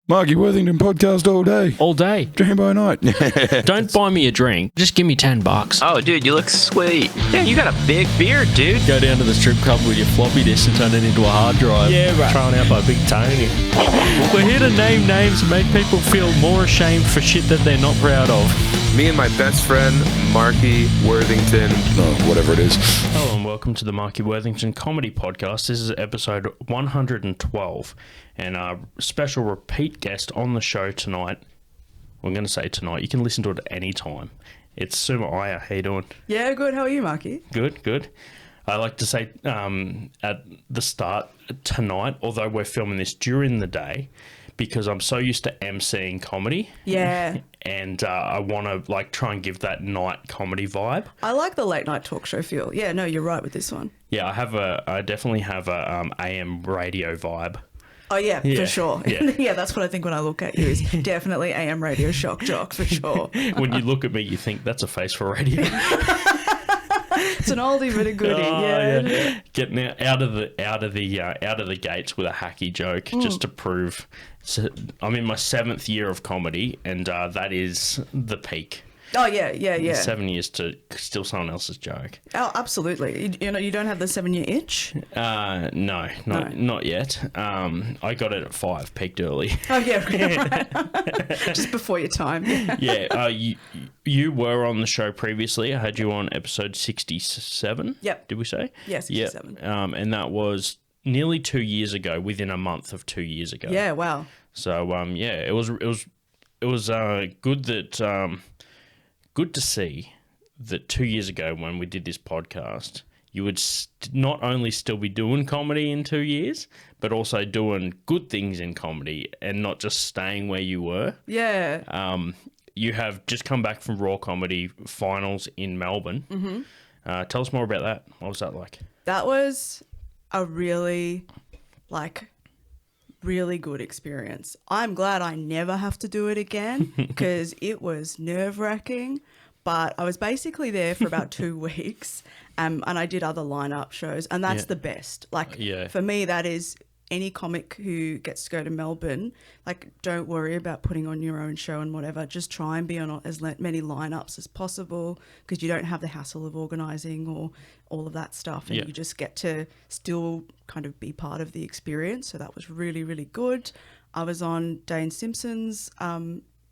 Marky Worthington Podcast all day. All day. Dream by night. Don't buy me a drink. Just give me $10. Oh, dude, you look sweet. Yeah, you got a big beard, dude. Go down to the strip club with your floppy disk and turn it into a hard drive. Yeah, right. Thrown out by Big Tony. We're here to name names and make people feel more ashamed for shit that they're not proud of. Me and my best friend, Marky Worthington. Whatever it is. Hello and welcome to the Marky Worthington Comedy Podcast. This is episode 112 and our special repeat guest on the show tonight. I'm going to say tonight. You can listen to it at any time. It's Suma Iyer. How you doing? Yeah, good. How are you, Marky? Good. I like to say at the start tonight, although we're filming this during the day, because I'm so used to emceeing comedy. Yeah. And I want to try and give that night comedy vibe. I like the late night talk show feel. Yeah, no, you're right with this one. Yeah, I definitely have a AM radio vibe. Oh yeah, for sure. Yeah. Yeah, that's what I think when I look at you is definitely AM radio shock jock for sure. When you look at me, you think that's a face for radio. It's an oldie but a goodie. Yeah. Getting out of the gates with a hacky joke just to prove. So I'm in my 7th year of comedy, and that is the peak. Oh yeah. 7 years to steal someone else's joke. Oh, absolutely. You don't have the 7-year itch? No, not yet. I got it at 5, peaked early. Oh yeah, just before your time. Yeah. You were on the show previously. I had you on episode 67. Yep. Did we say? Yeah, 67. Yep. And that was nearly 2 years ago. Within a month of 2 years ago. Yeah. Wow. So it was good that. Good to see that 2 years ago when we did this podcast, you would not only still be doing comedy in 2 years, but also doing good things in comedy and not just staying where you were. Yeah. You have just come back from Raw Comedy Finals in Melbourne. Mm-hmm. Tell us more about that. What was that like? That was a really good experience. I'm glad I never have to do it again because it was nerve-wracking, but I was basically there for about 2 weeks and I did other lineup shows, and that's the best. For me, that is any comic who gets to go to Melbourne, don't worry about putting on your own show and whatever. Just try and be on as many lineups as possible because you don't have the hassle of organising or all of that stuff, and you just get to still kind of be part of the experience. So that was really, really good. I was on Dane Simpson's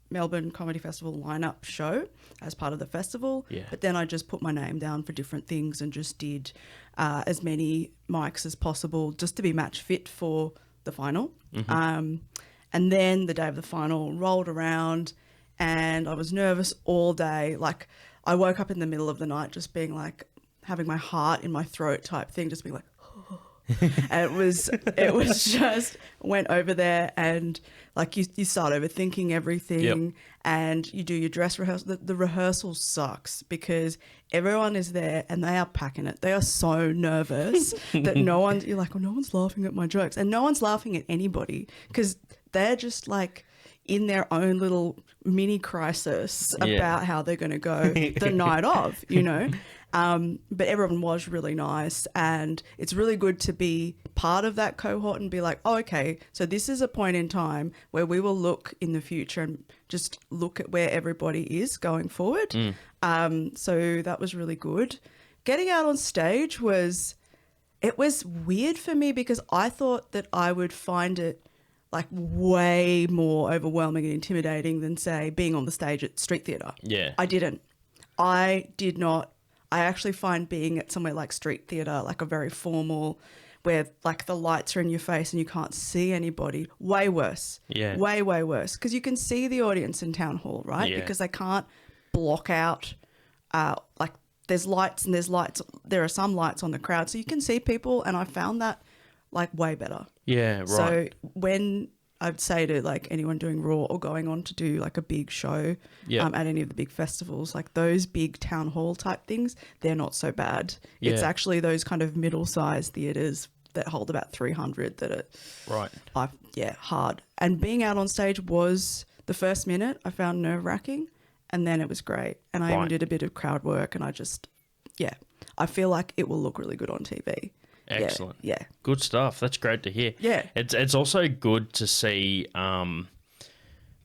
Melbourne Comedy Festival lineup show as part of the festival, but then I just put my name down for different things and just did as many mics as possible just to be match fit for the final. Mm-hmm. And then the day of the final rolled around and I was nervous all day. I woke up in the middle of the night just being having my heart in my throat type thing, just being and it was just went over there and you start overthinking everything. And you do your dress rehearsal. The rehearsal sucks because everyone is there and they are packing it. They are so nervous that no one's laughing at my jokes, and no one's laughing at anybody because they're just in their own little mini crisis about how they're going to go the night of, But everyone was really nice, and it's really good to be part of that cohort and be okay, so this is a point in time where we will look in the future and just look at where everybody is going forward. So that was really good. Getting out on stage was weird for me because I thought that I would find it way more overwhelming and intimidating than, say, being on the stage at street theatre. Yeah. I did not. I actually find being at somewhere like street theatre, a very formal, where the lights are in your face and you can't see anybody, way worse. Yeah. Way, way worse. Because you can see the audience in town hall, right? Yeah. Because they can't block out, there's lights and there are some lights on the crowd. So you can see people, and I found that way better. Yeah, right. So when I'd say to anyone doing Raw or going on to do a big show at any of the big festivals, those big town hall type things, they're not so bad. Yeah. It's actually those kind of middle-sized theatres that hold about 300 that are hard. And being out on stage was the first minute I found nerve-wracking, and then it was great. And I even did a bit of crowd work, and I just, I feel like it will look really good on TV. Excellent. Yeah. Good stuff. That's great to hear. Yeah. It's also good to see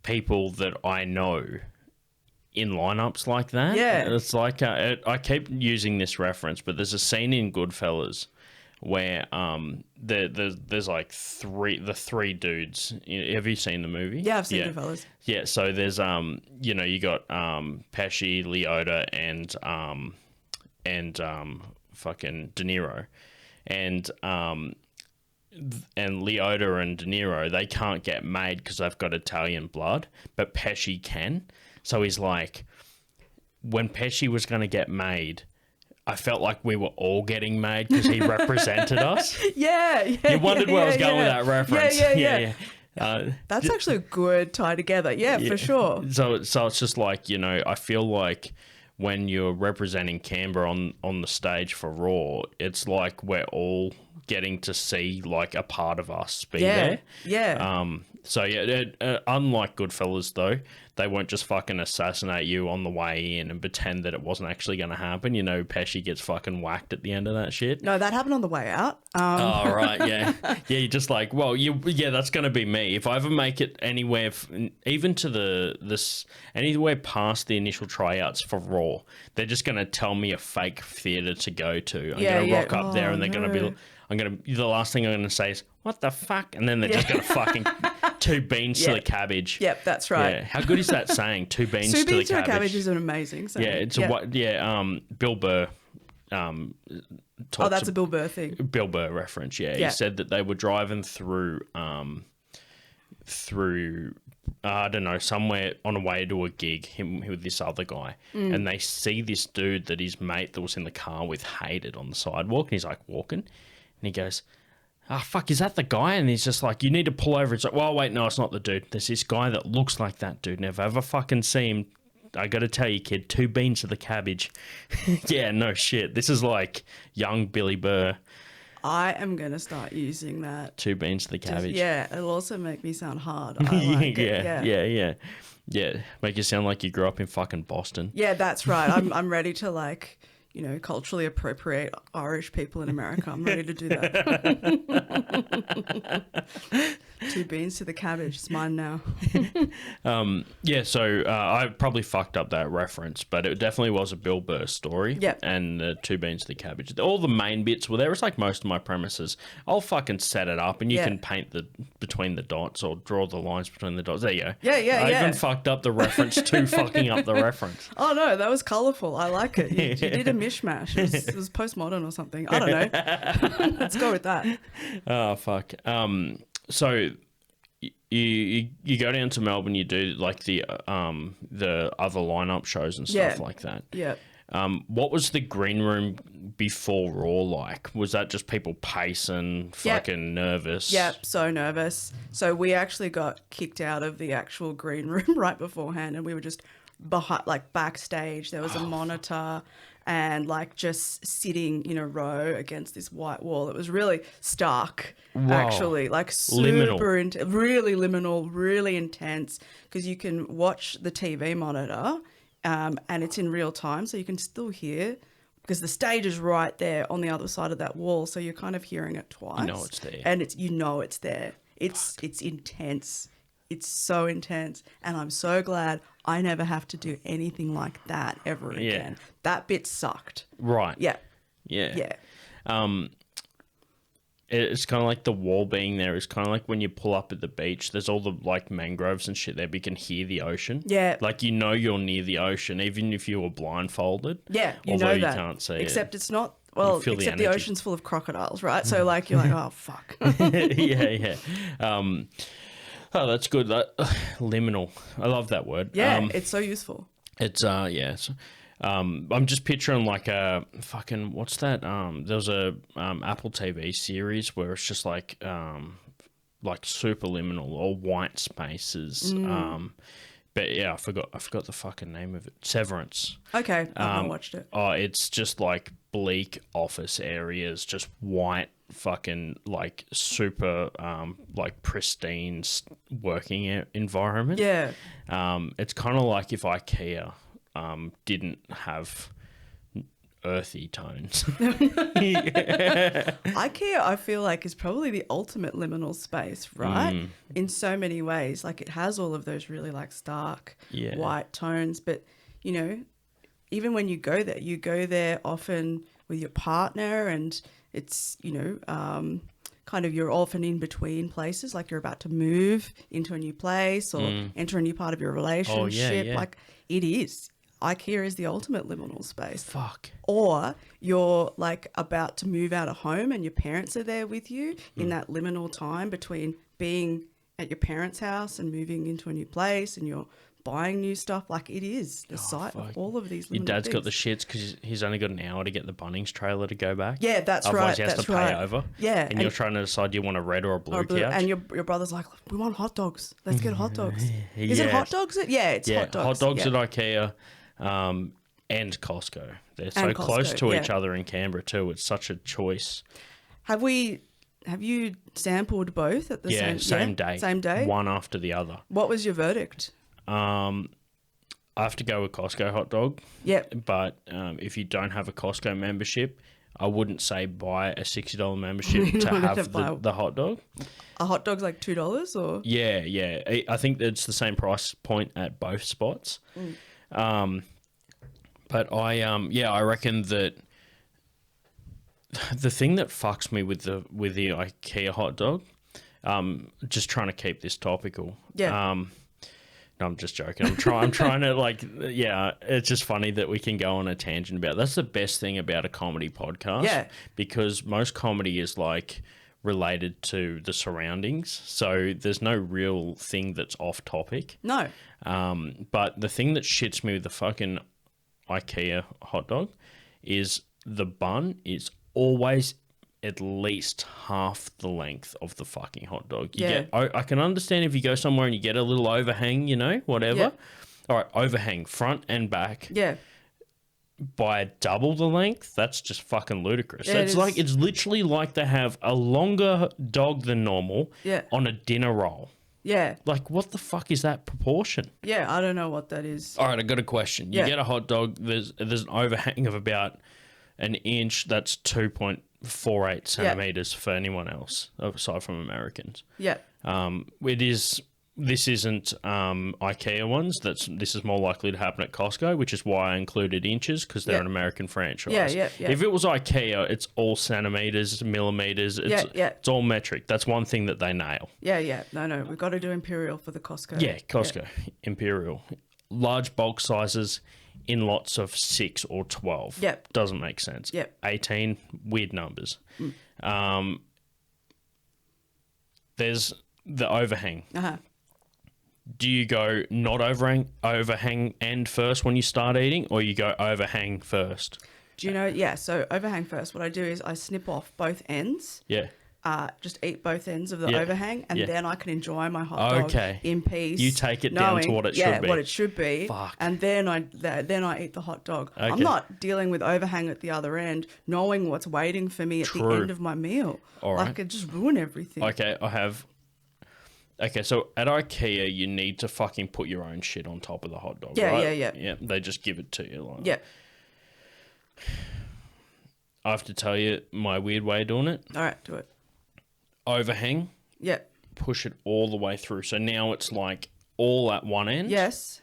people that I know in lineups like that. Yeah. It's like I keep using this reference, but there's a scene in Goodfellas where there's like three dudes. Have you seen the movie? Yeah, I've seen Goodfellas. Yeah, so there's you got Pesci, Liotta, and fucking De Niro, and Liotta and De Niro, they can't get made because they've got Italian blood, but Pesci can. So he's like, when Pesci was going to get made, I felt like we were all getting made because he represented us. Yeah. You wondered where I was going with that reference. Yeah. That's actually a good tie together. Yeah, for sure. So it's just like, I feel like when you're representing Canberra on the stage for Raw, it's like we're all getting to see like a part of us be there. Yeah. Unlike Goodfellas though, they won't just fucking assassinate you on the way in and pretend that it wasn't actually going to happen. Pesci gets fucking whacked at the end of that shit. No, that happened on the way out. Oh, right, yeah. Yeah, you're just like, well, that's going to be me. If I ever make it anywhere, even to anywhere past the initial tryouts for Raw, they're just going to tell me a fake theatre to go to. I'm going to rock up there and they're going to be... the last thing I'm going to say is, what the fuck? And then they're just going to fucking... two beans to the cabbage. Yep, that's right. Yeah. How good is that saying? Two beans to the cabbage. Two beans to a cabbage is an amazing saying. Bill Burr that's a Bill Burr thing. Bill Burr reference, yeah. He said that they were driving through I don't know, somewhere on a way to a gig, him with this other guy, and they see this dude that his mate that was in the car with hated on the sidewalk, and he's like walking, and he goes, "Oh, fuck, is that the guy?" And he's just like, "You need to pull over." It's like, "Well, wait, no, it's not the dude. There's this guy that looks like that dude. Never ever fucking see him. I got to tell you, kid, two beans to the cabbage." Yeah, no shit. This is like young Billy Burr. I am going to start using that. Two beans to the cabbage. It'll also make me sound hard. I like it. Yeah. Make you sound like you grew up in fucking Boston. Yeah, that's right. I'm ready to like... culturally appropriate Irish people in America. I'm ready to do that. Two beans to the cabbage. It's mine now. I probably fucked up that reference, but it definitely was a Bill Burr story. Yep. And two beans to the cabbage. All the main bits were there. It's like most of my premises. I'll fucking set it up and you can paint between the dots or draw the lines between the dots. There you go. I even fucked up the reference to fucking up the reference. Oh, no, that was colourful. I like it. You did a mishmash. It was postmodern or something. I don't know. Let's go with that. Oh, fuck. So you go down to Melbourne, you do like the other lineup shows and stuff like that. Yeah. What was the green room before Raw like? Was that just people pacing, fucking nervous? Yep, so nervous. So we actually got kicked out of the actual green room right beforehand, and we were just behind, like backstage. There was a monitor. And like just sitting in a row against this white wall. It was really stark, actually. Like super, really liminal, really intense. Because you can watch the TV monitor and it's in real time. So you can still hear, because the stage is right there on the other side of that wall. So you're kind of hearing it twice. You know it's there. And it's there. It's intense. It's so intense, and I'm so glad I never have to do anything like that ever again. That bit sucked. Right. Yeah. It's kind of like the wall being there is kind of like when you pull up at the beach. There's all the like mangroves and shit there, but you can hear the ocean. Yeah. Like you're near the ocean, even if you were blindfolded. Yeah, although you can't see it. Except it's not. Well, except the ocean's full of crocodiles, right? So like you're like, oh fuck. Yeah. Oh, that's good. Liminal. I love that word. Yeah, it's so useful. It's I'm just picturing like a fucking what's that? There was a Apple TV series where it's just like super liminal or white spaces. But yeah, I forgot the fucking name of it. Severance. Okay, I haven't watched it. Oh, it's just like bleak office areas, just white fucking like super like pristine working environment. Yeah. It's kind of like if IKEA didn't have earthy tones. IKEA, I feel like, is probably the ultimate liminal space, right? In so many ways. Like, it has all of those really, like, stark white tones. But, you know, even when you go there often with your partner, and it's, you know, kind of you're often in between places, like you're about to move into a new place or enter a new part of your relationship. yeah. Like, it is. IKEA is the ultimate liminal space. Fuck. Or you're like about to move out of home and your parents are there with you in that liminal time between being at your parents' house and moving into a new place, and you're buying new stuff. Like, it is the site of all of these liminal Your dad's things. got the shits because he's only got an hour to get the Bunnings trailer to go back. Yeah, that's Otherwise right. he has That's to right. pay over. Yeah, And you're trying to decide, do you want a red or a blue couch? And your brother's like, we want hot dogs. Let's get hot dogs. Is it Yeah. hot dogs? Yeah, it's hot dogs. Hot dogs yeah. at IKEA and Costco. They're so And close Costco, to yeah. each other in Canberra too. It's such a choice. Have you sampled both at the Same day. Same day? One after the other. What was your verdict? I have to go with Costco hot dog. Yep. But if you don't have a Costco membership, I wouldn't say buy a $60 membership to have the hot dog. A hot dog's like $2 or? Yeah. I think it's the same price point at both spots. But I reckon that the thing that fucks me with the IKEA hot dog, just trying to keep this topical. Yeah. No, I'm just joking. I'm trying to it's just funny that we can go on a tangent about it. That's the best thing about a comedy podcast. Yeah. Because most comedy is like related to the surroundings. So there's no real thing that's off topic. No. But the thing that shits me with the fucking IKEA hot dog is the bun is always at least half the length of the fucking hot dog. I can understand if you go somewhere and you get a little overhang, you know, whatever. Yeah. All right, overhang, front and back. Yeah. By double the length, that's just fucking ludicrous. Yeah, It's literally like they have a longer dog than normal on a dinner roll. Yeah. Like, what the fuck is that proportion? Yeah, I don't know what that is. All right, I got a question. You get a hot dog, there's an overhang of about an inch. That's 2.48 centimeters for anyone else, aside from Americans. Yeah. This isn't IKEA ones. This is more likely to happen at Costco, which is why I included inches, because they're an American franchise. Yeah. If it was IKEA, it's all centimeters, millimeters. It's all metric. That's one thing that they nail. Yeah. No. We've got to do Imperial for the Costco. Yeah, Costco, Imperial. Large bulk sizes in lots of 6 or 12. Yep. Doesn't make sense. Yep. 18, weird numbers. There's the overhang. Uh-huh. Do you go not overhang end first when you start eating, or you go overhang first? Do you know? Yeah, so overhang first. What I do is I snip off both ends. Yeah. Just eat both ends of the overhang, and then I can enjoy my hot dog in peace. You take it down to what it should be. Yeah, what it should be. Fuck. And then I eat the hot dog. Okay. I'm not dealing with overhang at the other end, knowing what's waiting for me at the end of my meal. All right. Like, it just ruin everything. Okay, so at IKEA, you need to fucking put your own shit on top of the hot dog, Yeah, right? yeah. They just give it to you. Like. Yeah. I have to tell you my weird way of doing it. All right, do it. Overhang. Yeah. Push it all the way through. So now it's like all at one end. Yes.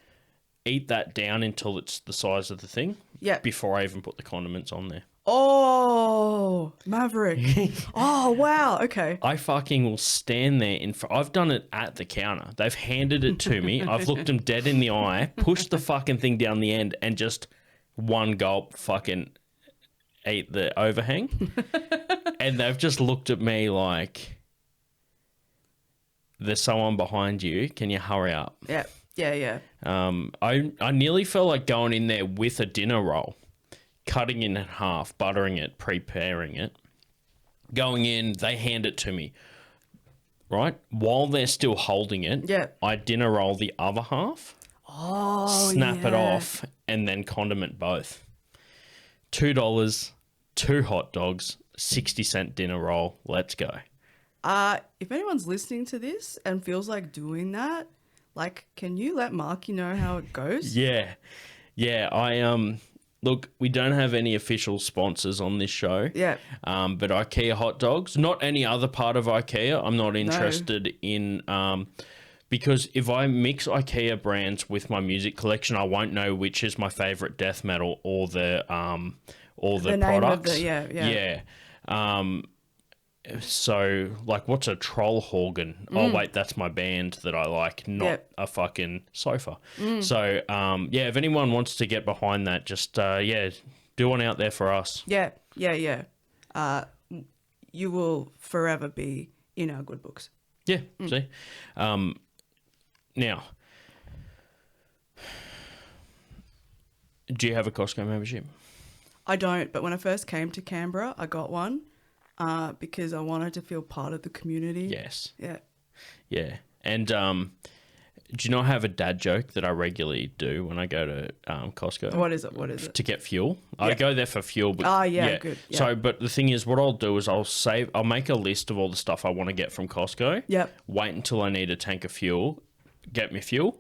Eat that down until it's the size of the thing. Yeah. Before I even put the condiments on there. Oh, Maverick. Oh, wow. Okay. I fucking will stand there I've done it at the counter. They've handed it to me. I've looked them dead in the eye, pushed the fucking thing down the end, and just one gulp fucking ate the overhang. And they've just looked at me like, there's someone behind you. Can you hurry up? Yeah. I nearly felt like going in there with a dinner roll, cutting it in half, buttering it, preparing it, going in, they hand it to me, right? While they're still holding it, I dinner roll the other half, snap it off, and then condiment both. $2, 2 hot dogs, 60-cent dinner roll. Let's go. If anyone's listening to this and feels like doing that, like, can you let Marky know how it goes? Yeah. look, we don't have any official sponsors on this show. Yeah. But IKEA Hot Dogs, not any other part of IKEA. I'm not interested in because if I mix IKEA brands with my music collection, I won't know which is my favorite death metal or the products. Yeah. So, like, what's a troll organ? Oh, wait, that's my band that I like, not a fucking sofa. So, if anyone wants to get behind that, just, do one out there for us. Yeah. You will forever be in our good books. Yeah, see? Now, do you have a Costco membership? I don't, but when I first came to Canberra, I got one. Because I wanted to feel part of the community. Yes. Yeah. Yeah. And do you not have a dad joke that I regularly do when I go to Costco? What is it? To get fuel. I go there for fuel. But, good. Yeah. So, but the thing is, what I'll do is I'll make a list of all the stuff I want to get from Costco. Yep. Wait until I need a tank of fuel, get me fuel,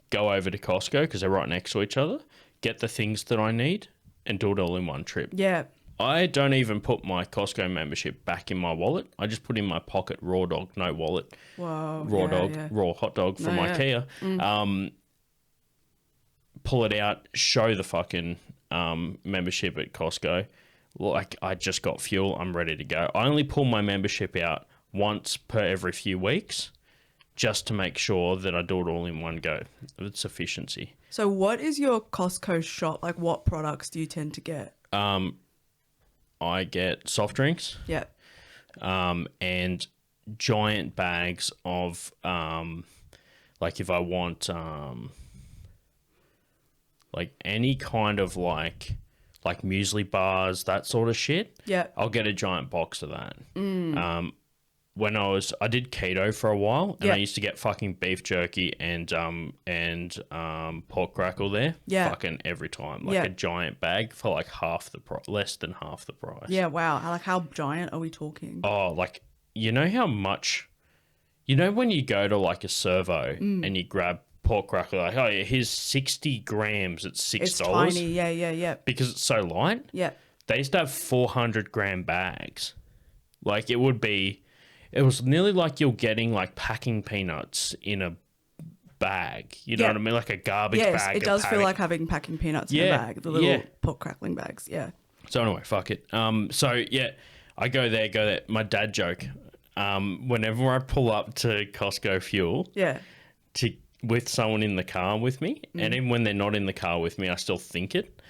go over to Costco because they're right next to each other, get the things that I need, and do it all in one trip. Yeah. I don't even put my Costco membership back in my wallet. I just put in my pocket raw dog, no wallet. Whoa. Raw hot dog from IKEA. Pull it out, show the fucking membership at Costco. Like, I just got fuel, I'm ready to go. I only pull my membership out once per every few weeks just to make sure that I do it all in one go. It's efficiency. So what is your Costco shop? Like, what products do you tend to get? I get soft drinks. Yeah. And giant bags of, like if I want, like any kind of like muesli bars, that sort of shit. Yeah. I'll get a giant box of that. When I did keto for a while, and I used to get fucking beef jerky and pork crackle there. Yeah. Fucking every time, like a giant bag for like less than half the price. Yeah. Wow. Like, how giant are we talking? Oh, like, you know how much, when you go to like a servo and you grab pork crackle, like, oh yeah, here's 60 grams at $6. It's tiny. Yeah. Because it's so light. Yeah. They used to have 400 gram bags. Like, it was nearly like you're getting like packing peanuts in a bag. You know what I mean? Like a garbage bag. Yes, it does feel like having packing peanuts in a bag. The little pork crackling bags. Yeah. So anyway, fuck it. I go there. My dad joke. Whenever I pull up to Costco fuel. Yeah. With someone in the car with me, and even when they're not in the car with me, I still think it.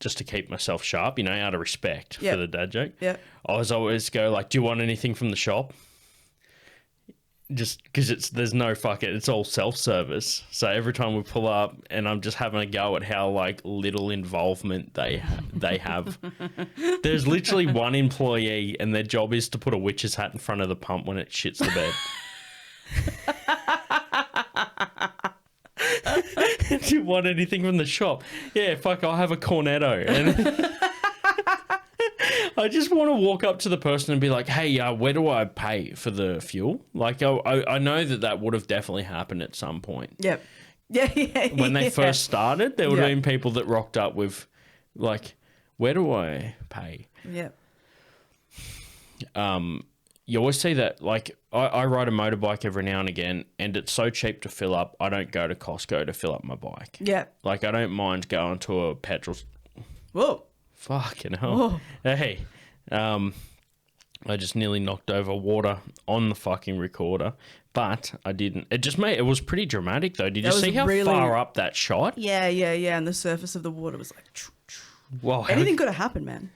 Just to keep myself sharp, out of respect for the dad joke. Yeah. I always go like, do you want anything from the shop? Just because it's all self-service. So every time we pull up and I'm just having a go at how like little involvement they have. There's literally one employee and their job is to put a witch's hat in front of the pump when it shits the bed. Do you want anything from the shop? Yeah, fuck, I'll have a cornetto. And I just want to walk up to the person and be like, hey, where do I pay for the fuel? Like, I know that would have definitely happened at some point. Yep. Yeah. When they first started, there would have been people that rocked up with, like, where do I pay? Yep. You always see that, like, I ride a motorbike every now and again, and it's so cheap to fill up, I don't go to Costco to fill up my bike. Yeah. Like, I don't mind going to a petrol... Whoa. Fucking hell. Whoa. Hey, I just nearly knocked over water on the fucking recorder, but I didn't. It was pretty dramatic, though. Did you see how far up that shot? Yeah. And the surface of the water was like... Well, anything could have happened, man.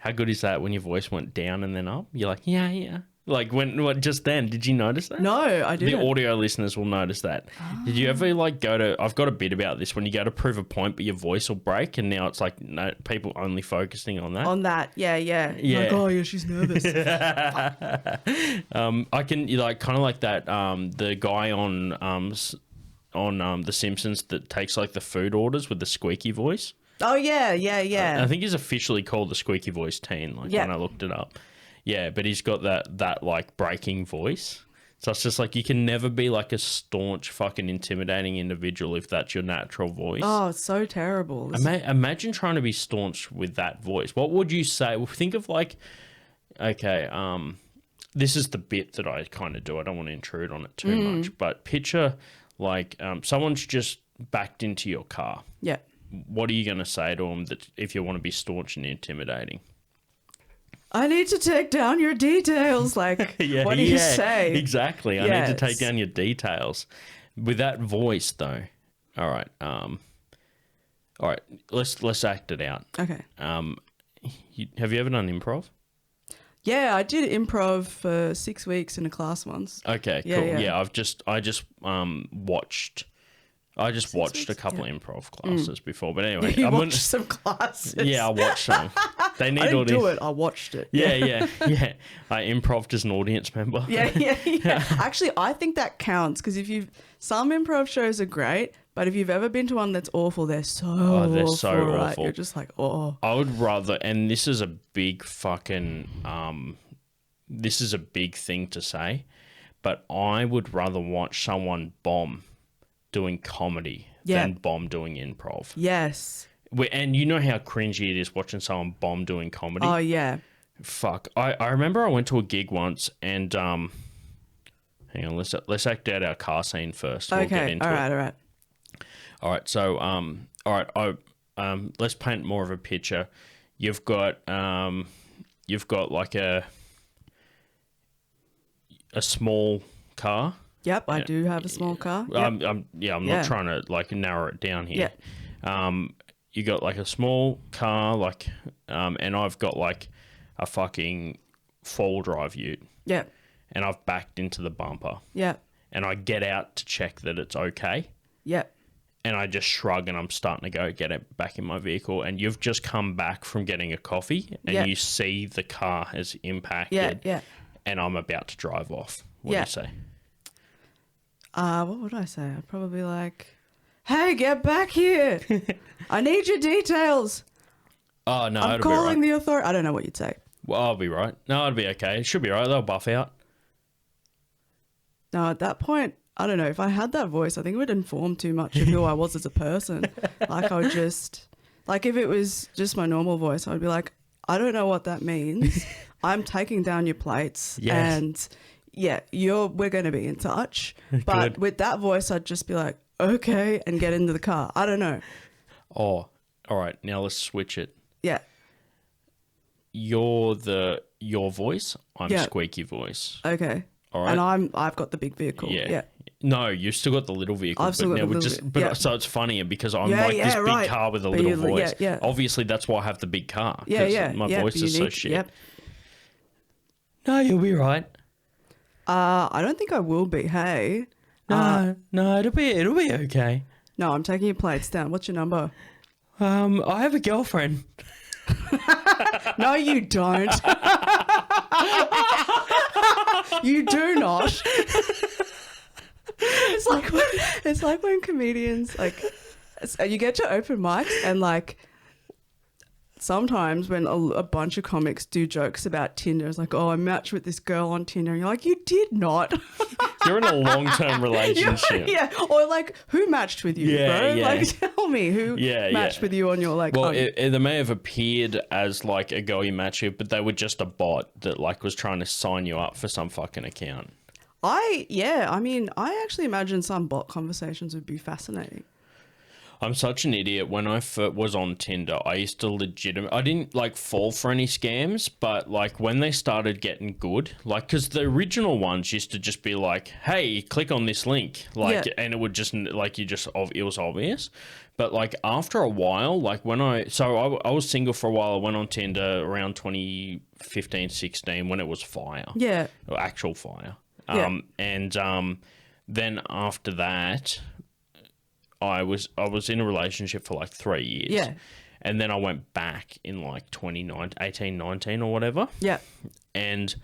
How good is that when your voice went down and then up? You're like, yeah. Like, just then, did you notice that? No, I didn't. The audio listeners will notice that. Did you ever, like, I've got a bit about this, when you go to prove a point, but your voice will break, and now it's like, no, people only focusing on that. On that, yeah. Yeah. Like, oh, yeah, she's nervous. I can, like, kind of like that, the guy on The Simpsons that takes, like, the food orders with the squeaky voice. Oh, yeah. I think he's officially called the squeaky voice teen, like, when I looked it up. Yeah, but he's got that like breaking voice. So it's just like you can never be like a staunch, fucking intimidating individual if that's your natural voice. Oh, it's so terrible. Imagine trying to be staunch with that voice. What would you say? Well, think of like, okay, this is the bit that I kind of do. I don't want to intrude on it too much, but picture like someone's just backed into your car. Yeah. What are you going to say to them that if you want to be staunch and intimidating? I need to take down your details. Like, what do you say? Exactly. I need to take down your details. With that voice, though. All right. All right. Let's act it out. Okay. Have you ever done improv? Yeah, I did improv for 6 weeks in a class once. Okay. Yeah, cool. yeah. Yeah. I just watched a couple of improv classes before, but anyway, You watched some classes. Yeah, I watched some. They need I didn't audience. do it. I watched it. Yeah. I improved as an audience member. Yeah. Actually, I think that counts because some improv shows are great, but if you've ever been to one that's awful, they're so awful. Right? You're just like, oh. I would rather, and this is a big fucking, this is a big thing to say, but I would rather watch someone bomb doing comedy than bomb doing improv. Yes. And you know how cringy it is watching someone bomb doing comedy? Oh, yeah. Fuck. I remember I went to a gig once and, hang on, let's act out our car scene first. We'll get into all it. right. All right, so let's paint more of a picture. You've got like a small car. Yep, I do have a small car. Yep. I'm not trying to like narrow it down here. Yeah. You got like a small car, like, and I've got like a fucking 4-wheel-drive ute. Yep. And I've backed into the bumper. Yep. And I get out to check that it's okay. Yep. And I just shrug and I'm starting to go get it back in my vehicle. And you've just come back from getting a coffee and you see the car has impacted. Yeah. And I'm about to drive off. What do you say? What would I say? I'd probably be like, hey, get back here. I need your details. Oh, no, I'm it'll be calling right. the authority. I don't know what you'd say. Well, I'll be right. No, it'll be okay. It should be right. They'll buff out. No, at that point, I don't know. If I had that voice, I think it would inform too much of who I was as a person. Like, I would just, like, if it was just my normal voice, I'd be like, I don't know what that means. I'm taking down your plates. Yes. And yeah, we're going to be in touch. But with that voice, I'd just be like, okay, and get into the car. I don't know. Oh, all right. Now let's switch it. Yeah. You're your voice. I'm Yeah. squeaky voice. Okay. All right. And I've got the big vehicle. Yeah. No, you've still got the little vehicle. I've still got the little vehicle, yeah. So it's funnier because I'm Yeah, like yeah, this big right. car with a But little you- voice. yeah. Obviously, that's why I have the big car. Yeah, 'cause yeah. My yeah, voice is so unique. shit. Yep. No, you'll be right. I don't think I will be. Hey. No, it'll be okay. No, I'm taking your plates down. What's your number? I have a girlfriend. No, you don't. You do not. It's like when comedians you get to open mics and like sometimes when a bunch of comics do jokes about Tinder, it's like, oh, I matched with this girl on Tinder, and you're like, you did not. You're in a long-term relationship. Yeah, or like, who matched with you, Yeah, bro? yeah. Like, tell me who matched with you on your like. Well, they may have appeared as like a girl you matched with, but they were just a bot that like was trying to sign you up for some fucking account. I actually imagine some bot conversations would be fascinating. I'm such an idiot. When I was on Tinder, I used to I didn't like fall for any scams, but like when they started getting good, like, because the original ones used to just be like, hey, click on this link, like, and it would just like, it was obvious. But like after a while, like when I was single for a while. I went on Tinder around 2015, 16 when it was fire. Yeah. Or actual fire. Yeah. Then after that, I was in a relationship for like 3 years. Yeah. And then I went back in like 18, 19 or whatever. Yeah. And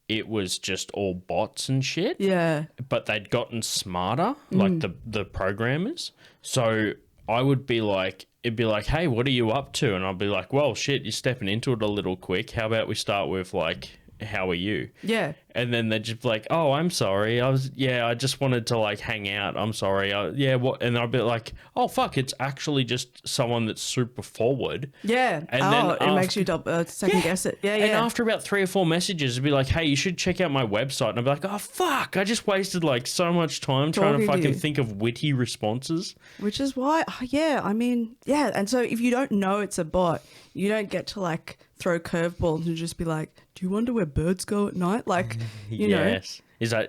it was just all bots and shit. Yeah. But they'd gotten smarter, like the programmers. So I would be like, it'd be like, hey, what are you up to? And I'd be like, well, shit, you're stepping into it a little quick. How about we start with like how are you? Yeah. And then they're just like, oh, I'm sorry. I just wanted to like hang out. I'm sorry. What? And I'll be like, oh, fuck, it's actually just someone that's super forward. Yeah. And it makes you second guess it. Yeah, And after about 3 or 4 messages, it'd be like, hey, you should check out my website. And I'd be like, oh, fuck, I just wasted like so much time trying to fucking think of witty responses. Which is why, And so if you don't know it's a bot, you don't get to like throw curveballs and just be like, do you wonder where birds go at night? Like, you know. Is that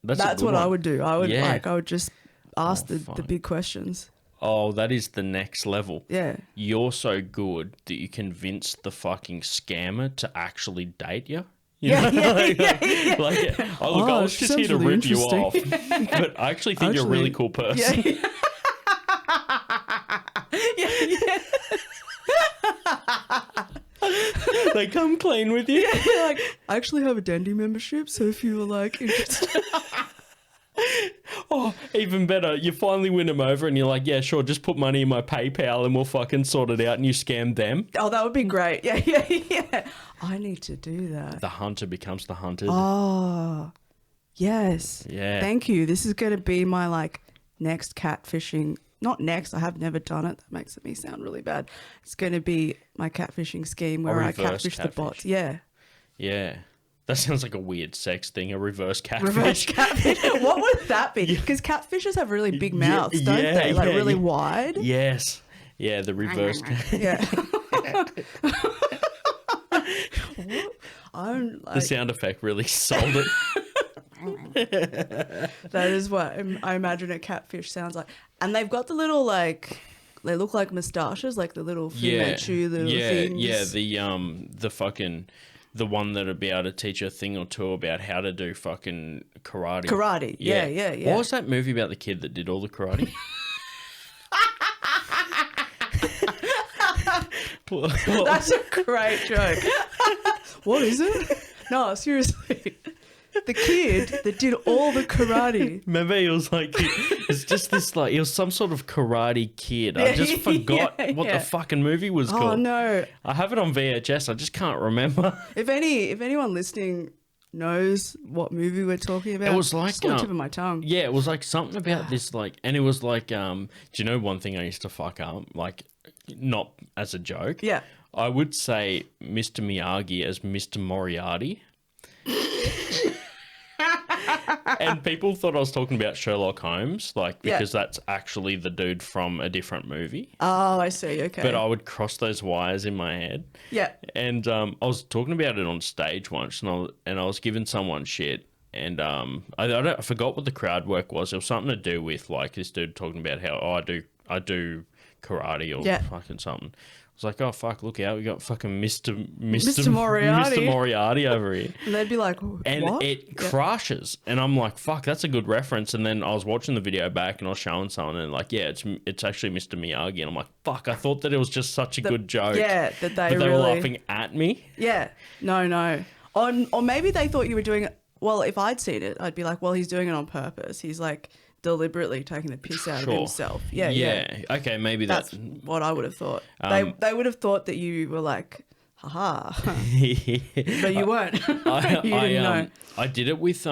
that's what I would do. I would I would just ask the fine. big questions. Oh, that is the next level. Yeah. You're so good that you convince the fucking scammer to actually date you. Yeah. I was just here to really rip you off. But I actually think you're a really cool person. Yeah. They come clean with you. Yeah, like, I actually have a Dandy membership, so if you were like interested. Oh, even better. You finally win them over and you're like, yeah, sure, just put money in my PayPal and we'll fucking sort it out, and you scam them. Oh, that would be great. Yeah. I need to do that. The hunter becomes the hunted. Oh, yes. Yeah. Thank you. This is going to be my like next catfishing. Not next. I have never done it. That makes me sound really bad. It's going to be my catfishing scheme where I catfish the bots. Yeah. Yeah. That sounds like a weird sex thing, a reverse catfish. Reverse catfish. What would that be? Because catfishes have really big mouths, don't they? Like really wide. Yes. Yeah, the reverse. Yeah. I'm like, the sound effect really sold it. that is what I imagine a catfish sounds like. And they've got the little like, they look like moustaches, like the little Fu Manchu little things. Yeah, the one that'd be able to teach you a thing or two about how to do fucking karate. Karate, yeah. What was that movie about the kid that did all the karate? That's a great joke. What is it? No, seriously. The kid that did all the karate. Remember, he was like, it's just this like, he was some sort of karate kid. I just forgot what the fucking movie was called. Oh no. I have it on VHS. I just can't remember. If anyone listening knows what movie we're talking about, it was like just on the tip of my tongue. Yeah, it was like something about this like, and it was like, do you know one thing I used to fuck up? Like, not as a joke. Yeah. I would say Mr. Miyagi as Mr. Moriarty. And people thought I was talking about Sherlock Holmes, like, because that's actually the dude from a different movie. Oh, I see. Okay. But I would cross those wires in my head. Yeah. And I was talking about it on stage once, and I was giving someone shit. And I forgot what the crowd work was. It was something to do with like this dude talking about how I do karate or fucking something. I was like, oh fuck, look out, we got fucking Mr. Moriarty over here. And they'd be like, what? And it crashes. And I'm like, fuck, that's a good reference. And then I was watching the video back and I was showing someone and like, yeah, it's actually Mr. Miyagi. And I'm like, fuck, I thought that it was just such a good joke. Yeah, that they were laughing at me. Yeah. No. Or maybe they thought you were doing it. Well, if I'd seen it, I'd be like, well, he's doing it on purpose. He's like deliberately taking the piss out of himself. Yeah. Okay, maybe that's what I would have thought. They would have thought that you were like, haha. But you weren't. You didn't know. I did it with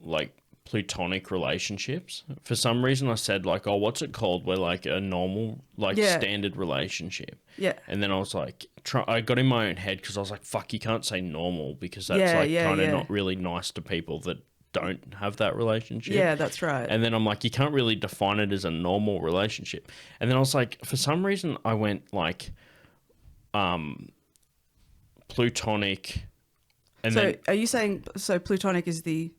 like plutonic relationships. For some reason I said like, oh, what's it called? We're like a normal, like standard relationship. Yeah. And then I was like, I got in my own head because I was like, fuck, you can't say normal because that's kind of not really nice to people that don't have that relationship. Yeah, that's right. And then I'm like, you can't really define it as a normal relationship. And then I was like, for some reason I went like plutonic. And so then, are you saying, so plutonic is the...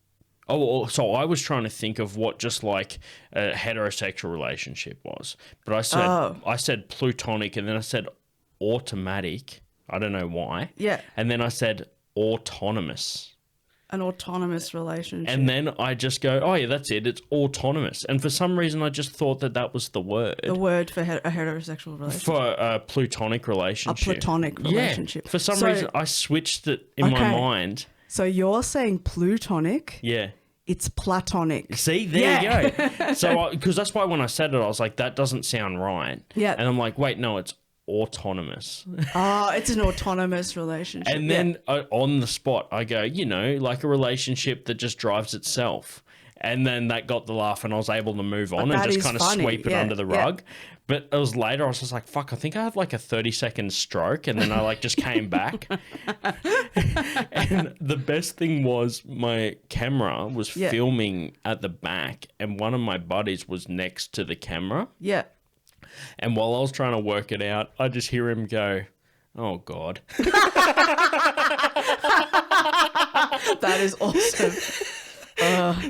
Oh, so I was trying to think of what just like a heterosexual relationship was. But I said plutonic and then I said automatic. I don't know why. Yeah. And then I said autonomous. An autonomous relationship. And then I just go, oh yeah, that's it. It's autonomous. And for some reason, I just thought that was the word. The word for a heterosexual relationship. For a platonic relationship. A platonic relationship. Yeah. For some reason, I switched it in my mind. So you're saying plutonic. Yeah. It's platonic. See, there you go. So, because that's why when I said it, I was like, that doesn't sound right. Yeah. And I'm like, wait, no, it's autonomous. Oh, it's an autonomous relationship. And then on the spot, I go, like a relationship that just drives itself. And then that got the laugh, and I was able to move on and just kind of sweep it under the rug. But it was later, I was just like, fuck, I think I had like a 30-second stroke. And then I like just came back. And the best thing was my camera was filming at the back, and one of my buddies was next to the camera. Yeah. And while I was trying to work it out, I just hear him go, "Oh, God." That is awesome.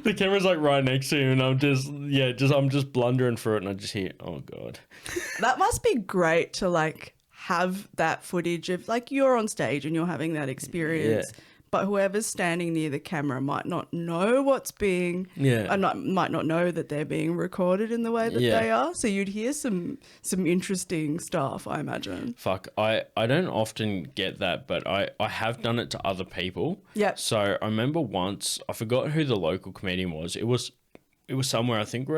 The camera's like right next to him, and I'm just blundering through it, and I just hear, "Oh, God." That must be great to like have that footage of like you're on stage and you're having that experience. Yeah. But whoever's standing near the camera might not know what's being, might not know that they're being recorded in the way that they are. So you'd hear some interesting stuff, I imagine. Fuck, I don't often get that, but I have done it to other people. Yeah. So I remember once, I forgot who the local comedian was. It was somewhere. I think we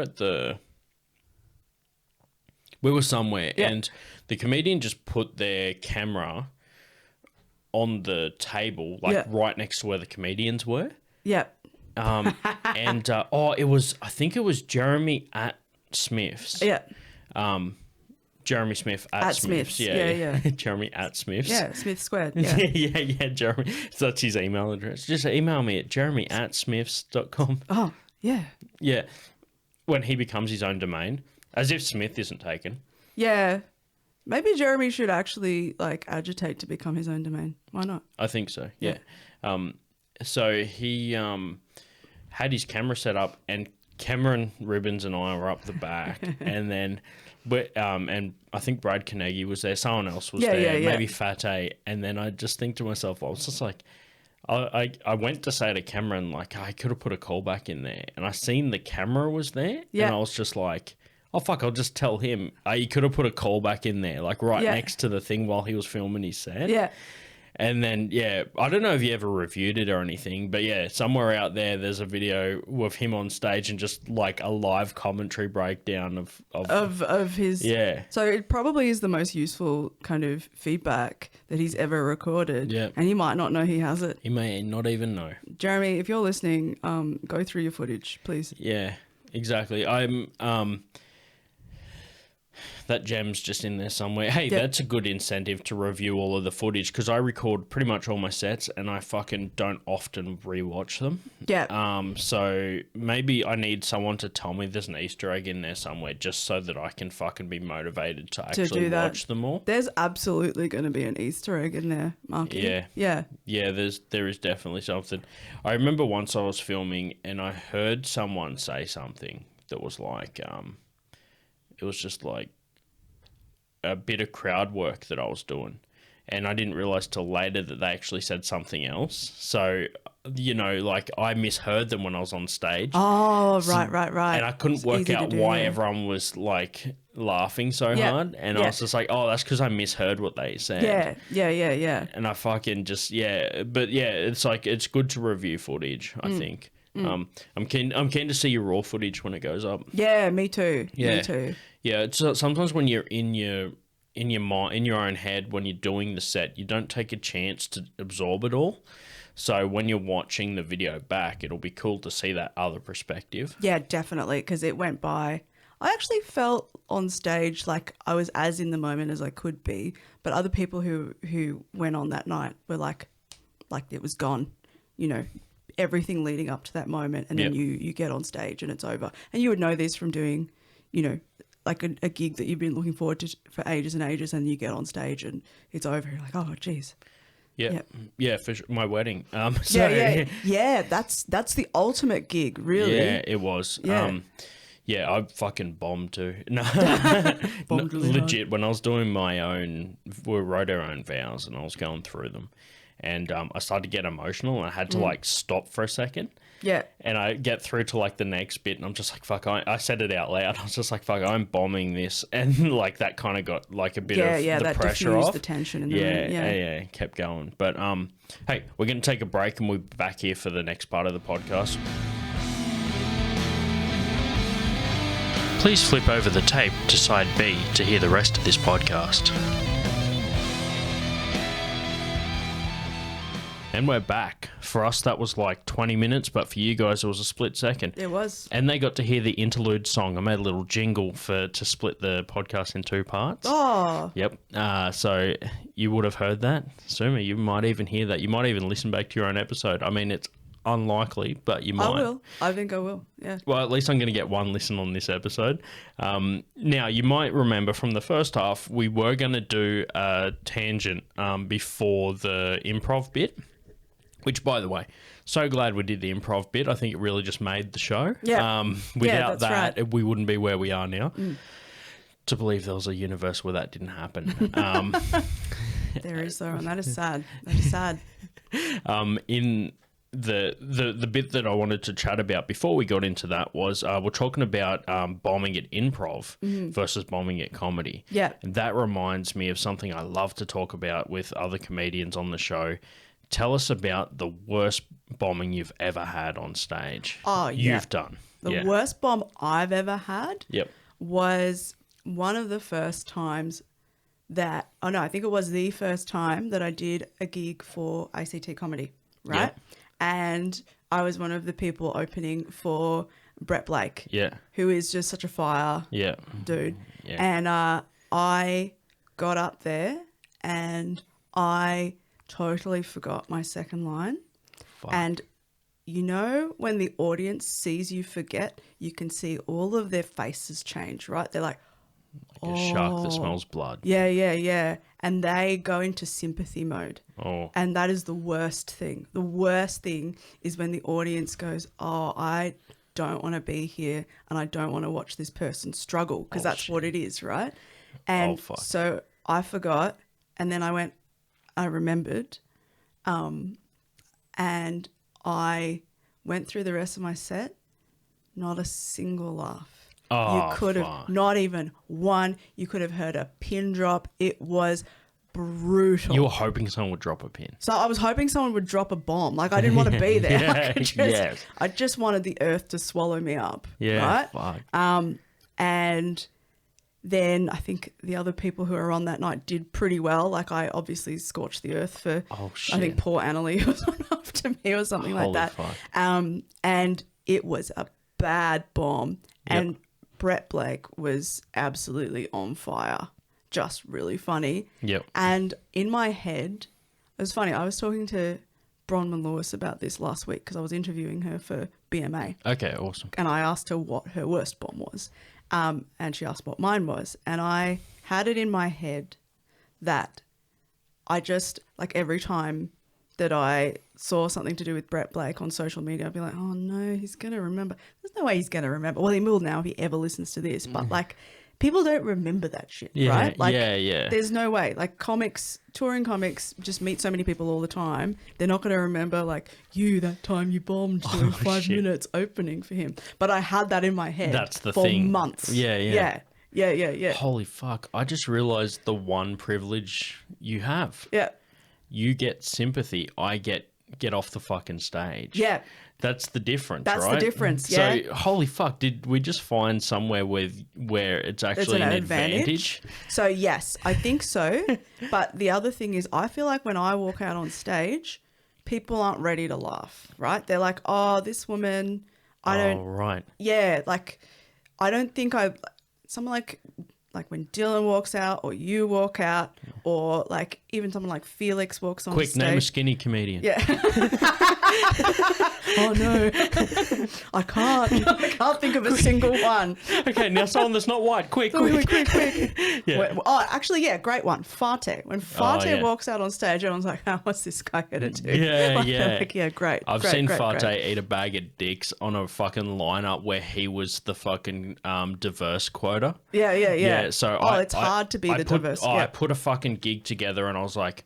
were somewhere, and the comedian just put their camera on the table, like right next to where the comedians were. Yeah. I think it was Jeremy at Smith's. Yeah. Jeremy Smith at Smith's. Yeah. Jeremy at Smith's. Yeah, Smith Squared. Yeah. yeah, Jeremy. So that's his email address. Just email me at jeremy@smiths.com. Oh, yeah. Yeah. When he becomes his own domain, as if Smith isn't taken. Yeah. Maybe Jeremy should actually like agitate to become his own domain. Why not? I think so. Yeah. So he had his camera set up, and Cameron Ribbons and I were up the back, and then and I think Brad Carnegie was there. Someone else was there. Maybe Fat A. And then I just think to myself, I was just like, I went to say to Cameron, like, I could have put a callback in there, and I seen the camera was there, and I was just like, oh, fuck, I'll just tell him. You could have put a callback in there, like right next to the thing while he was filming his set. Yeah. And then, I don't know if you ever reviewed it or anything, but somewhere out there's a video with him on stage and just like a live commentary breakdown of his. Yeah. So it probably is the most useful kind of feedback that he's ever recorded. Yeah. And he might not know he has it. He may not even know. Jeremy, if you're listening, go through your footage, please. Yeah, exactly. That gem's just in there somewhere. Hey, that's a good incentive to review all of the footage, because I record pretty much all my sets and I fucking don't often rewatch them. Yeah. So maybe I need someone to tell me there's an Easter egg in there somewhere, just so that I can fucking be motivated to actually watch them all. There's absolutely going to be an Easter egg in there, Marky. Yeah. Yeah. Yeah, there is definitely something. I remember once I was filming and I heard someone say something that was like, it was just like a bit of crowd work that I was doing, and I didn't realize till later that they actually said something else. So, like I misheard them when I was on stage. Oh, right. And I couldn't work out why everyone was like laughing so hard. And I was just like, oh, that's because I misheard what they said. Yeah. And I fucking just, it's like, it's good to review footage, I think. I'm keen to see your raw footage when it goes up. Yeah, me too. Yeah. Me too. Yeah, it's sometimes when you're in your mind, in your own head, when you're doing the set, you don't take a chance to absorb it all. So when you're watching the video back, it'll be cool to see that other perspective. Yeah, definitely, because it went by. I actually felt on stage like I was as in the moment as I could be, but other people who went on that night were like it was gone, everything leading up to that moment, and then you get on stage and it's over. And you would know this from doing, like a gig that you've been looking forward to for ages and ages, and you get on stage and it's over. You're like, oh, geez. Yeah, for sure. My wedding. That's the ultimate gig, really. Yeah, it was. Yeah. I fucking bombed too. No, Bombed really legit. When I was doing my own, we wrote our own vows, and I was going through them, and I started to get emotional, and I had to like stop for a second. Yeah. And I get through to like the next bit, and I'm just like, fuck, I said it out loud. I was just like, fuck, I'm bombing this. And like that kind of got like a bit of the pressure off. The tension in the room. Yeah, kept going. But hey, we're going to take a break, and we'll be back here for the next part of the podcast. Please flip over the tape to side B to hear the rest of this podcast. And we're back. For us, that was like 20 minutes, but for you guys, it was a split second. It was. And they got to hear the interlude song. I made a little jingle to split the podcast in 2 parts. Oh. Yep. So you would have heard that. Suma, you might even hear that. You might even listen back to your own episode. I mean, it's unlikely, but you might. I will. I think I will. Yeah. Well, at least I'm going to get one listen on this episode. Now, you might remember from the first half, we were going to do a tangent before the improv bit. Which, by the way, so glad we did the improv bit. I think it really just made the show. Yeah. Without that, right. we wouldn't be where we are now. To believe there was a universe where that didn't happen. There is, though, and that is sad. That is sad. In the bit that I wanted to chat about before we got into that was we're talking about bombing at improv versus bombing at comedy. Yeah. And that reminds me of something I love to talk about with other comedians on the show. Tell us about the worst bombing you've ever had on stage. Oh, yeah. You've done. The worst bomb I've ever had was one of the first times that, I think it was the first time that I did a gig for ACT Comedy, right? Yep. And I was one of the people opening for Brett Blake, who is just such a fire dude. Yeah. And I got up there and I totally forgot my second line. Fuck. And you know when the audience sees you forget, you can see all of their faces change, right? They're like a shark that smells blood. Yeah. And they go into sympathy mode. Oh. And that is the worst thing. The worst thing is when the audience goes, oh, I don't want to be here and I don't want to watch this person struggle, because that's what it is, right? And so I forgot, and then I remembered, and I went through the rest of my set, not a single laugh. Oh, you could have, not even one, you could have heard a pin drop. It was brutal. You were hoping someone would drop a pin. So I was hoping someone would drop a bomb. Like, I didn't want to be there. Yeah, I just wanted the earth to swallow me up. Yeah, right? fuck. And then I think the other people who were on that night did pretty well. Like, I obviously scorched the earth for, I think poor Annalie was on after me or something like that. Fuck. And it was a bad bomb. And Brett Blake was absolutely on fire. Just really funny. Yep. And in my head, it was funny. I was talking to Bronwyn Lewis about this last week because I was interviewing her for BMA. Okay, awesome. And I asked her what her worst bomb was. And she asked what mine was. And I had it in my head that I just, like, every time that I saw something to do with Brett Blake on social media, I'd be like, oh no, he's going to remember. There's no way he's going to remember. Well, he will now if he ever listens to this. But, like, people don't remember that shit, right? Like, there's no way. Like, touring comics just meet so many people all the time. They're not going to remember, like, that time you bombed for 5 minutes opening for him. But I had that in my head for months. Yeah. Holy fuck. I just realized the one privilege you have. Yeah. You get sympathy. I get off the fucking stage. Yeah. That's the difference, That's right? the difference, yeah. So, holy fuck, did we just find somewhere where it's actually an advantage? So, yes, I think so. But the other thing is, I feel like when I walk out on stage, people aren't ready to laugh, right? They're like, oh, this woman, I don't... Oh, right. Yeah, like, I don't think someone like when Dylan walks out or you walk out or, like, even someone like Felix walks on stage. Quick, name a skinny comedian. Yeah. Oh, no. I can't think of a single one. Okay, now someone that's not white. Quick. Yeah. Oh, actually, yeah, great one. Fate. When Fate walks out on stage, everyone's like, oh, what's this guy going to do? Yeah. Like, yeah, great. I've seen Fate eat a bag of dicks on a fucking lineup where he was the fucking diverse quota. Yeah. So it's hard to be the diverse. I put a fucking gig together and I was like,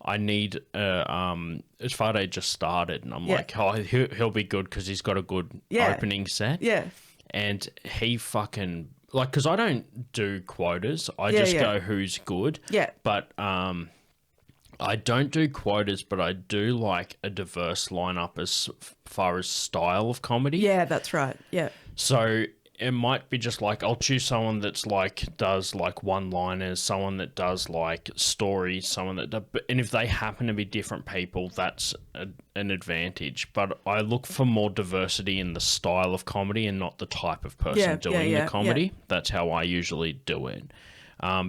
I need Fade just started and I'm like, oh, he'll be good because he's got a good opening set. Yeah. And he fucking, like, because I don't do quotas. I just go who's good. Yeah. But I don't do quotas, but I do like a diverse lineup as far as style of comedy. Yeah, that's right. Yeah. So it might be just like I'll choose someone that's like does like one-liners, someone that does like stories, someone that does, and if they happen to be different people, that's an advantage. But I look for more diversity in the style of comedy and not the type of person doing the comedy. Yeah. That's how I usually do it,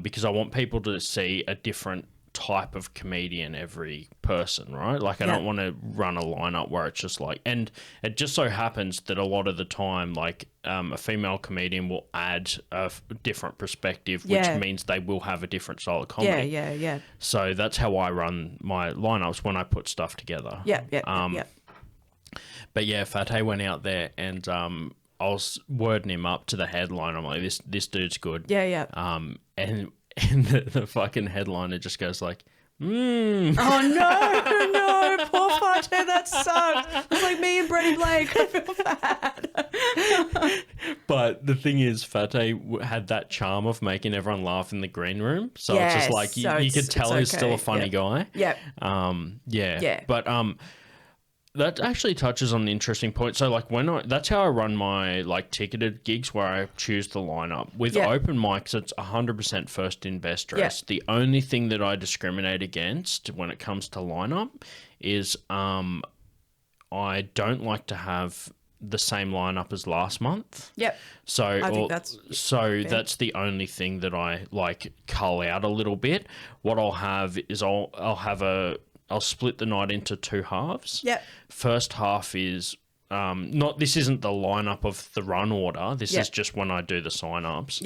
because I want people to see a different type of comedian every person, right? Like I don't want to run a lineup where it's just like, and it just so happens that a lot of the time like a female comedian will add a different perspective, which means they will have a different style of comedy. Yeah. So that's how I run my lineups when I put stuff together. But yeah, Fateh went out there and I was wording him up to the headline. I'm like, this dude's good. And the fucking headliner just goes like, Oh, no, poor Fateh, that sucks. It's like me and Brenny Blake. I feel bad. But the thing is, Fateh had that charm of making everyone laugh in the green room. So it's just like, you could tell he's still a funny guy. But that actually touches on an interesting point. So like that's how I run my like ticketed gigs, where I choose the lineup. With open mics, it's 100% first in, best dress. The only thing that I discriminate against when it comes to lineup is I don't like to have the same lineup as last month. So I think that's the only thing that I like cull out a little bit. What I'll have is I'll split the night into two halves. First half is this isn't the lineup of the run order. This is just when I do the sign-ups.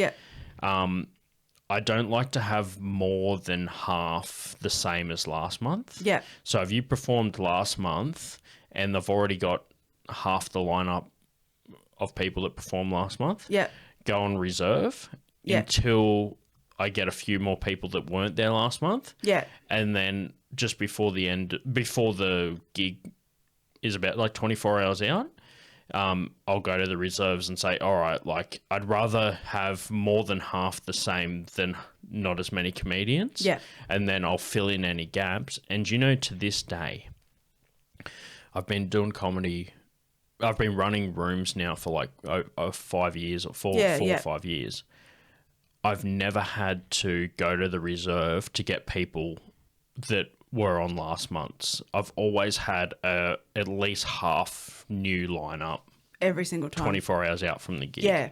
I don't like to have more than half the same as last month. So if you performed last month and they've already got half the lineup of people that performed last month, go on reserve until I get a few more people that weren't there last month. And then just before the gig is about like 24 hours out, I'll go to the reserves and say, all right, like I'd rather have more than half the same than not as many comedians. And then I'll fill in any gaps. And to this day, I've been doing comedy. I've been running rooms now for like 5 years or 4 or 5 years. I've never had to go to the reserve to get people that were on last month's. I've always had at least half new lineup every single time, 24 hours out from the gig.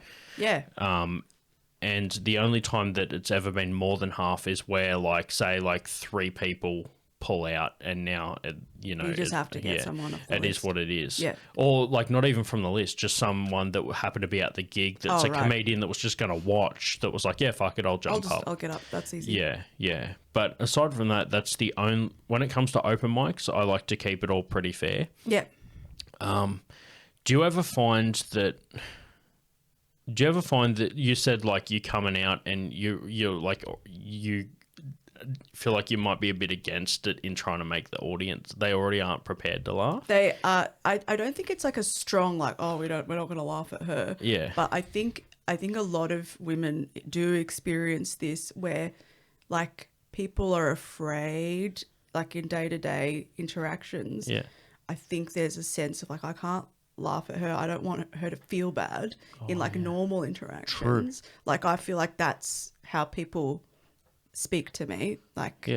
And the only time that it's ever been more than half is where like say like 3 people pull out, and now you just have to get someone off the list. It is what it is. Or like not even from the list, just someone that happened to be at the gig that's comedian that was just going to watch, that was like, yeah, fuck it, I'll jump up. I'll get up. That's easy. Yeah. But aside from that, that's the only, when it comes to open mics, I like to keep it all pretty fair. Do you ever find that you said like you coming out and you're like you feel like you might be a bit against it in trying to make the audience, they already aren't prepared to laugh? They are. I don't think it's like a strong like, we're not going to laugh at her. But I think a lot of women do experience this where like people are afraid, like in day-to-day interactions. I think there's a sense of like, I can't laugh at her. I don't want her to feel bad in like normal interactions. Like I feel like that's how people speak to me. Like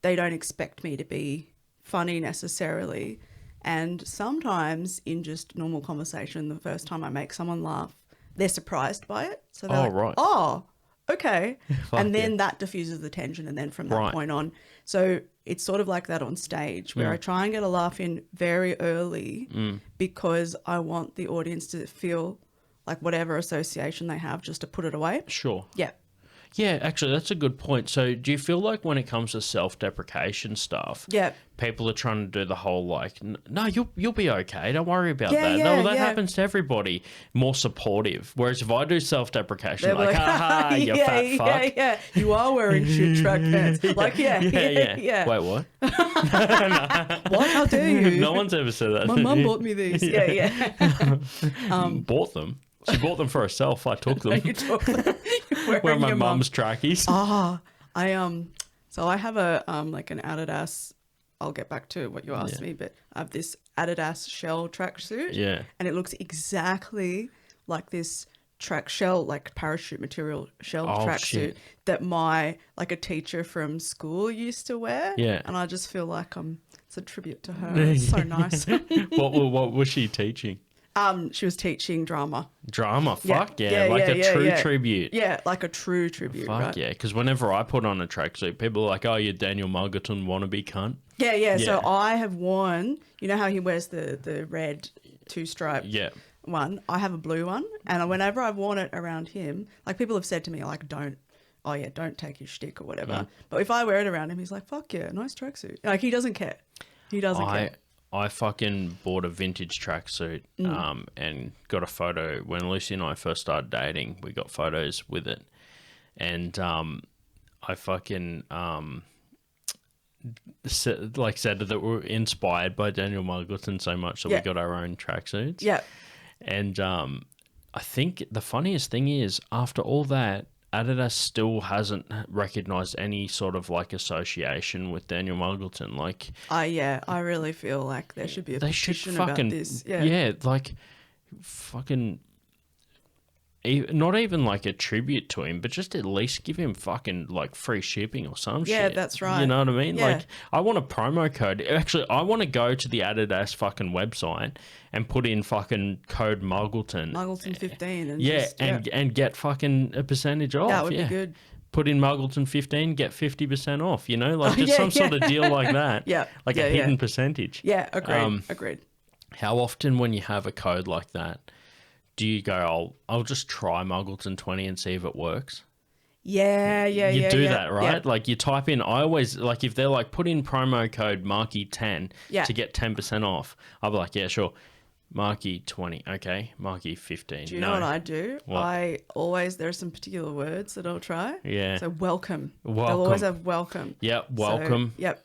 they don't expect me to be funny necessarily. And sometimes in just normal conversation, the first time I make someone laugh, they're surprised by it. So they're like, oh, okay. And then that diffuses the tension. And then from that point on, so it's sort of like that on stage where I try and get a laugh in very early because I want the audience to feel like whatever association they have, just to put it away. Yeah, actually, that's a good point. So do you feel like when it comes to self-deprecation stuff, people are trying to do the whole like, no, you'll be okay, don't worry about that. No, that happens to everybody. More supportive. Whereas if I do self-deprecation, like, ha, you fat fuck. You are wearing shit track pants. Like, Wait, what? What? How dare you? No one's ever said that. My mum bought me these. Bought them? She bought them for herself. I took them. You took them. Wearing my mum's trackies. So I have a like an Adidas. I'll get back to what you asked me, but I have this Adidas shell tracksuit. And it looks exactly like this parachute material shell Oh, tracksuit shit. that my a teacher from school used to wear. Yeah. And I just feel like it's a tribute to her. It's so nice. What was she teaching? She was teaching drama. Drama, Yeah. fuck yeah, Yeah, like yeah, a yeah, true yeah. tribute. Yeah, like a true tribute. Fuck right? yeah, because whenever I put on a tracksuit, people are like, "Oh, you're Daniel Mulgerton wannabe cunt." Yeah. So Yeah. I have worn. You know how he wears the red two-stripe Yeah, one? I have a blue one, and whenever I've worn it around him, people have said to me don't take his shtick or whatever. Mm. But if I wear it around him, he's like, "Fuck yeah, nice tracksuit." He doesn't care. He doesn't care. I fucking bought a vintage tracksuit and got a photo when Lucy and I first started dating. We got photos with it, and I fucking said that we were inspired by Daniel Mulgerton so much that we got our own tracksuits. Yeah. And I think the funniest thing is, after all that, Adidas still hasn't recognized any sort of association with Daniel Mulgerton. I really feel like there should be a they should petition fucking about this. Fucking. Not even a tribute to him, but just at least give him fucking free shipping or some shit. Yeah, that's right. You know what I mean? Yeah. I want a promo code. Actually, I want to go to the Adidas fucking website and put in fucking code Mulgerton. Mulgerton 15 and get fucking a percentage off. That would be good. Put in Mulgerton 15, get 50% off. You know, sort of deal like that. Yeah. A hidden percentage. Yeah, agreed. Agreed. How often when you have a code like that, do you go, I'll just try Mulgerton 20 and see if it works? Yeah. You do yeah, that, right? Yeah. You type in, I always, if they're put in promo code Marky10 Yeah. to get 10% off, I'll be like, yeah, sure. Marky 20, okay. Marky 15. Do you know what I do? What? There's some particular words that I'll try. Yeah. So welcome. Welcome. They'll always have welcome. Yep, welcome. So, yep.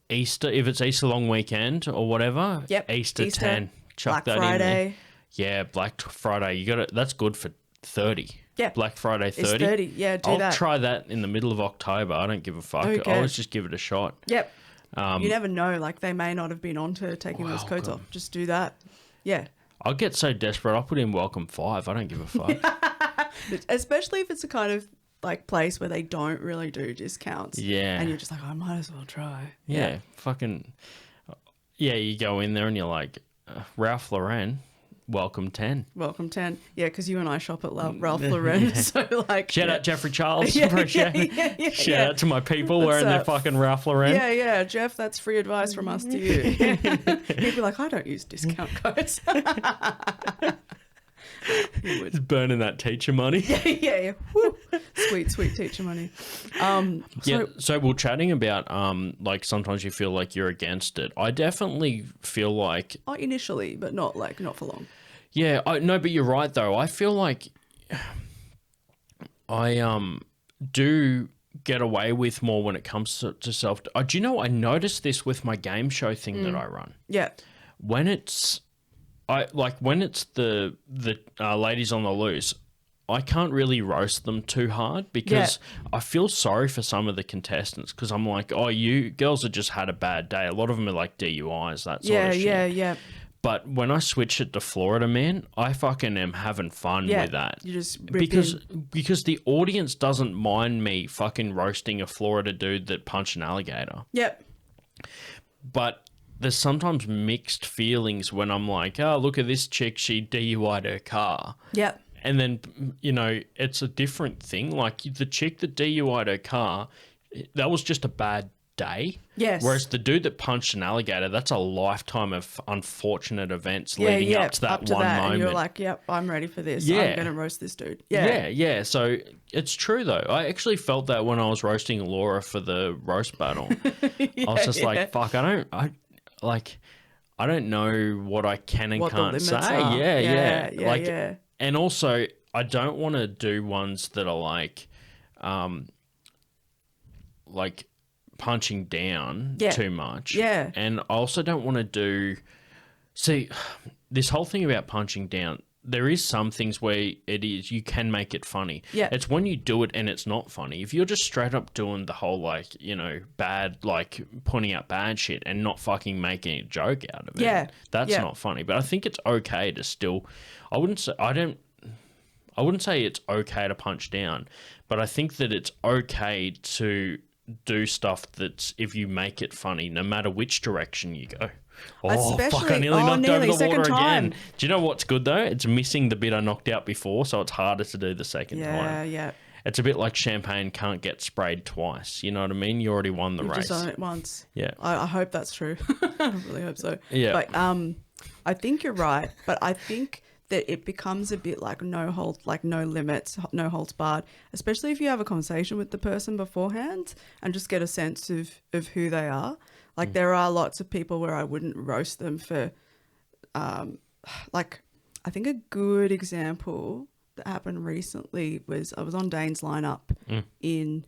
Easter, if it's Easter long weekend or whatever. Yep. Easter 10. Chuck Black that Friday. in there. Yeah, Black Friday. You got it. That's good for 30. Yeah. Black Friday 30. It's 30. Yeah, do I'll that. try that in the middle of October. I don't give a fuck. Okay. I'll always just give it a shot. Yep. You never know. They may not have been onto taking those codes off. Just do that. Yeah. I'll get so desperate. I'll put in welcome 5. I don't give a fuck. Especially if it's a kind of place where they don't really do discounts. Yeah. And you're just like, I might as well try. Yeah. Fucking. Yeah, you go in there and you're like, Ralph Lauren, welcome 10. Welcome 10. Yeah, because you and I shop at Ralph Lauren. So Shout out Jeffrey Charles. Yeah, Shout out to my people wearing their fucking Ralph Lauren. Yeah, Jeff, that's free advice from us to you. He'd be like, I don't use discount codes. He's burning that teacher money. Yeah. Woo. Sweet teacher money. So we're chatting about sometimes you feel like you're against it. I definitely feel like initially, but not for long. yeah, no, but you're right though. I feel like I do get away with more when it comes to self. Do you know I noticed this with my game show thing that I run. Yeah. When it's the ladies on the loose, I can't really roast them too hard because I feel sorry for some of the contestants because I'm like, oh, you girls have just had a bad day. A lot of them are like DUIs, that sort of shit. Yeah. But when I switch it to Florida Man, I fucking am having fun with that. You just because the audience doesn't mind me fucking roasting a Florida dude that punched an alligator. Yep. But there's sometimes mixed feelings when I'm like, oh, look at this chick, she DUI'd her car. Yep. And then, it's a different thing. Like the chick that DUI'd her car, that was just a bad day. Yes. Whereas the dude that punched an alligator, that's a lifetime of unfortunate events leading up to that one moment. And you're like, yep, I'm ready for this. Yeah. I'm going to roast this dude. Yeah. So it's true though. I actually felt that when I was roasting Laura for the roast battle. I was just like, fuck, I don't know what I can and can't say. Are. Yeah. And also, I don't want to do ones that are like punching down too much. Yeah. And I also don't want to do. See, this whole thing about punching down. There is some things where you can make it funny. Yeah. It's when you do it and it's not funny. If you're just straight up doing the whole bad, pointing out bad shit and not fucking making a joke out of it. Yeah. That's not funny. But I think it's okay to still, I wouldn't say, I don't, I wouldn't say it's okay to punch down, but I think that it's okay to do stuff that's, if you make it funny, no matter which direction you go. Oh, fuck, I nearly knocked over the water again. Do you know what's good, though? It's missing the bit I knocked out before, so it's harder to do the second time. Yeah. It's a bit like champagne can't get sprayed twice. You know what I mean? You already won the race. Just done it once. Yeah. I hope that's true. I really hope so. Yeah. But I think you're right. But I think that it becomes a bit like no limits, no holds barred, especially if you have a conversation with the person beforehand and just get a sense of who they are. Like there are lots of people where I wouldn't roast them for, like I think a good example that happened recently was I was on Dane's lineup in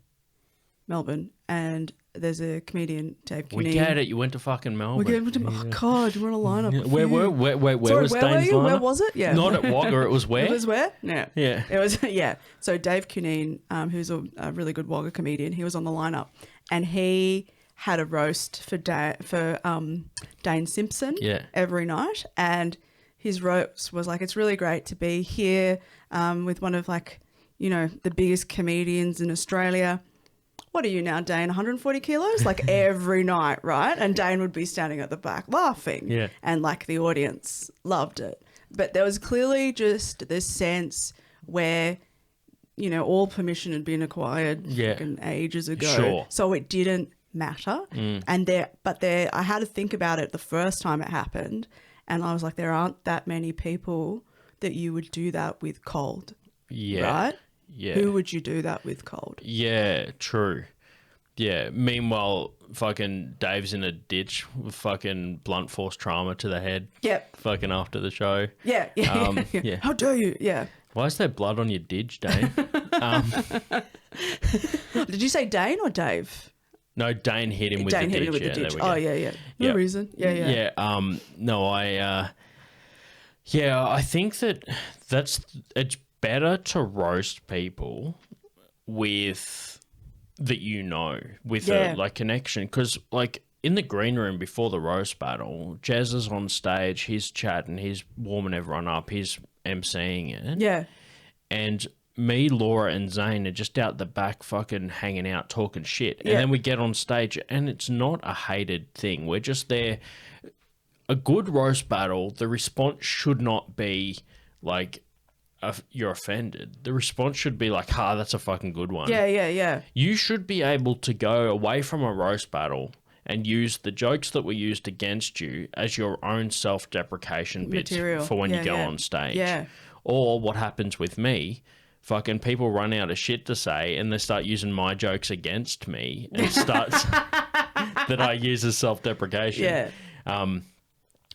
Melbourne, and there's a comedian, Dave Cunene. We get it. You went to fucking Melbourne. Oh God, you want a lineup? Yeah. Where was where Dane's were you? lineup? Where was it? Yeah, not at Wagga. It was where? It was where? Yeah, yeah. It was yeah. So Dave Cunene, who's a really good Wagga comedian, he was on the lineup, and he had a roast for Dane Simpson every night, and his roast was like, it's really great to be here with one of the biggest comedians in Australia. What are you now, Dane? 140 kilos? Like every night, right? And Dane would be standing at the back laughing. Yeah. And the audience loved it. But there was clearly just this sense where, all permission had been acquired fucking ages ago. Sure. So it didn't matter. And I had to think about it the first time it happened. And I was like, there aren't that many people that you would do that with cold. Yeah. Right? Yeah. Who would you do that with cold? Yeah, true. Yeah. Meanwhile, fucking Dave's in a ditch with fucking blunt force trauma to the head. Yep. Fucking after the show. Yeah. Yeah. How dare you? Yeah. Why is there blood on your ditch, Dane? Did you say Dane or Dave? No, Dane hit him with Dane the hit ditch. him with the ditch. There we go. Oh, yeah. No reason. Yeah. No, I think that it's better to roast people with with a connection, because in the green room before the roast battle, Jez is on stage, he's chatting, he's warming everyone up, he's emceeing it. Yeah. And me, Laura, and Zane are just out the back fucking hanging out, talking shit. And then we get on stage, and it's not a hated thing. We're just there. A good roast battle, the response should not be like, you're offended. The response should be like, that's a fucking good one. Yeah. You should be able to go away from a roast battle and use the jokes that were used against you as your own self-deprecation bits for when you go on stage. Yeah. Or what happens with me, fucking people run out of shit to say and they start using my jokes against me and starts that I use as self-deprecation. Yeah.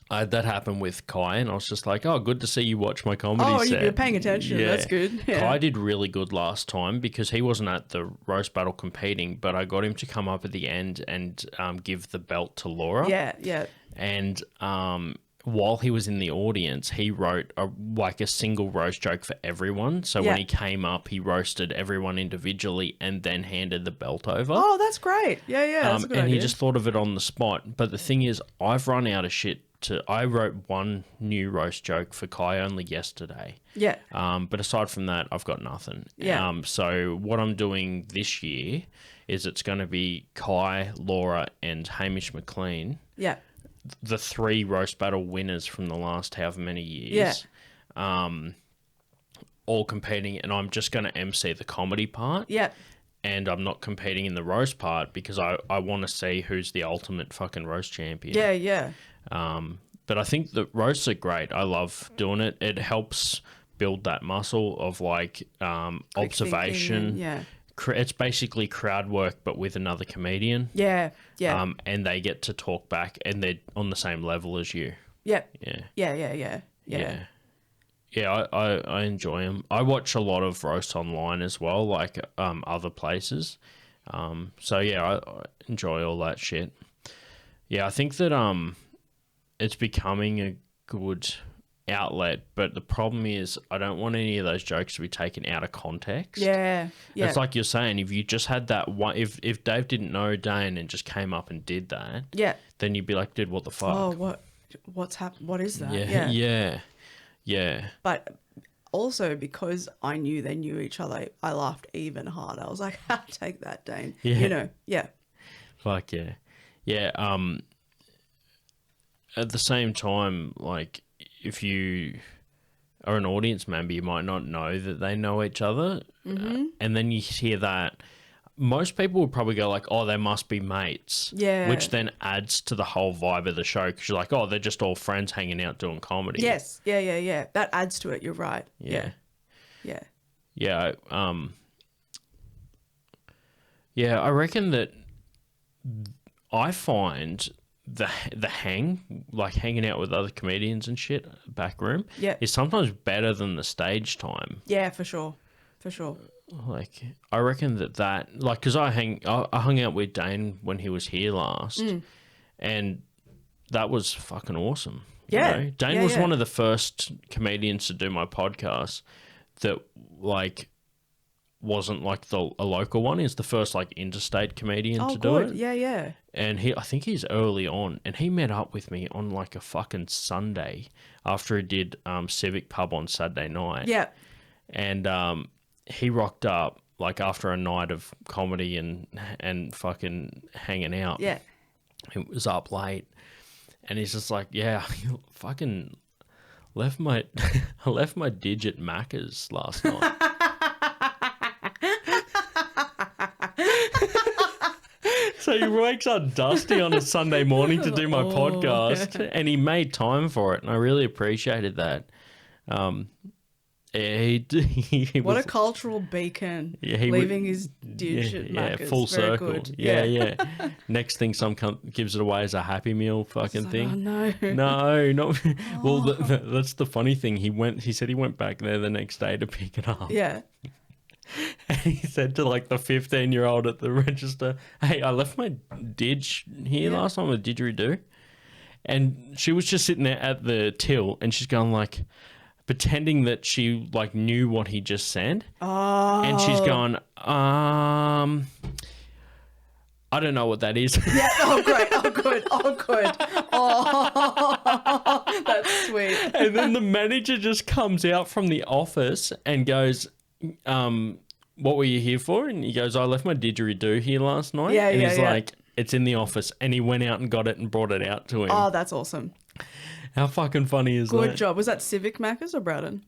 That happened with Kai, and I was just like, oh, good to see you watch my comedy set. Oh, you're paying attention. Yeah. That's good. Yeah. Kai did really good last time because he wasn't at the roast battle competing, but I got him to come up at the end and give the belt to Laura. Yeah. And while he was in the audience, he wrote a single roast joke for everyone. So when he came up, he roasted everyone individually and then handed the belt over. Oh, that's great. Yeah. That's a good idea. He just thought of it on the spot. But the thing is, I've run out of shit. I wrote one new roast joke for Kai only yesterday. Yeah. But aside from that, I've got nothing. Yeah. So what I'm doing this year is it's going to be Kai, Laura, and Hamish McLean. Yeah. The 3 roast battle winners from the last however many years. Yeah. All competing, and I'm just going to MC the comedy part. Yeah. And I'm not competing in the roast part because I want to see who's the ultimate fucking roast champion. Yeah. But I think the roasts are great. I love doing it. It helps build that muscle of observation. Yeah. It's basically crowd work, but with another comedian. Yeah. And they get to talk back, and they're on the same level as you. Yeah. Yeah. Yeah, I enjoy them. I watch a lot of roasts online as well, like other places. So yeah, I enjoy all that shit. Yeah, I think that it's becoming a good outlet, but the problem is I don't want any of those jokes to be taken out of context. Yeah. It's like you're saying, if you just had that one, if Dave didn't know Dane and just came up and did that, then you'd be like, dude, what the fuck? Oh, what's happened? What is that? Yeah. But also because I knew they knew each other, I laughed even harder. I was like, take that, Dane. Yeah. You know, yeah. Fuck yeah. Yeah. At the same time, like, if you are an audience member, you might not know that they know each other. And then you hear that. Most people would probably go like, oh, they must be mates. Yeah. Which then adds to the whole vibe of the show because you're like, oh, they're just all friends hanging out doing comedy. Yes. Yeah. That adds to it. You're right. Yeah. Yeah. Yeah. Yeah, I reckon that I find the hanging out with other comedians and shit back room is sometimes better than the stage time. Yeah, for sure. For sure. Like, I reckon that like, because I hung out with Dane when he was here last, and that was fucking awesome. Yeah. You know? Dane was one of the first comedians to do my podcast that, like, wasn't like a local one. He's the first, like, interstate comedian to do it. Yeah. And I think he's early on, and he met up with me on, like, a fucking Sunday after he did Civic Pub on Saturday night. Yeah. And he rocked up like after a night of comedy and fucking hanging out. Yeah. It was up late, and he's just like, yeah, fucking left my I left my digit Macca's last night. So he wakes up dusty on a Sunday morning to do my podcast, and he made time for it, and I really appreciated that. He What was, a cultural beacon. Yeah, leaving his digit Macca's. full Very circle. Good. Yeah. Next thing, some cunt gives it away as a Happy Meal fucking Like, thing. oh, no. No, not. Well, that's the funny thing. He said he went back there the next day to pick it up. Yeah. And he said to like the 15-year-old at the register, "Hey, I left my didge here last time with didgeridoo," and she was just sitting there at the till, and she's going like, pretending that she like knew what he just said. Oh. And she's going, I don't know what that is. Yeah. Oh, great. Oh, good. Oh, good. Oh, that's sweet. And then the manager just comes out from the office and goes, what were you here for? And he goes, I left my didgeridoo here last night. Yeah, and yeah, he's yeah. like, it's in the office. And he went out and got it and brought it out to him. Oh, that's awesome. How fucking funny is that? Good job. Was that Civic Macca's or Braddon?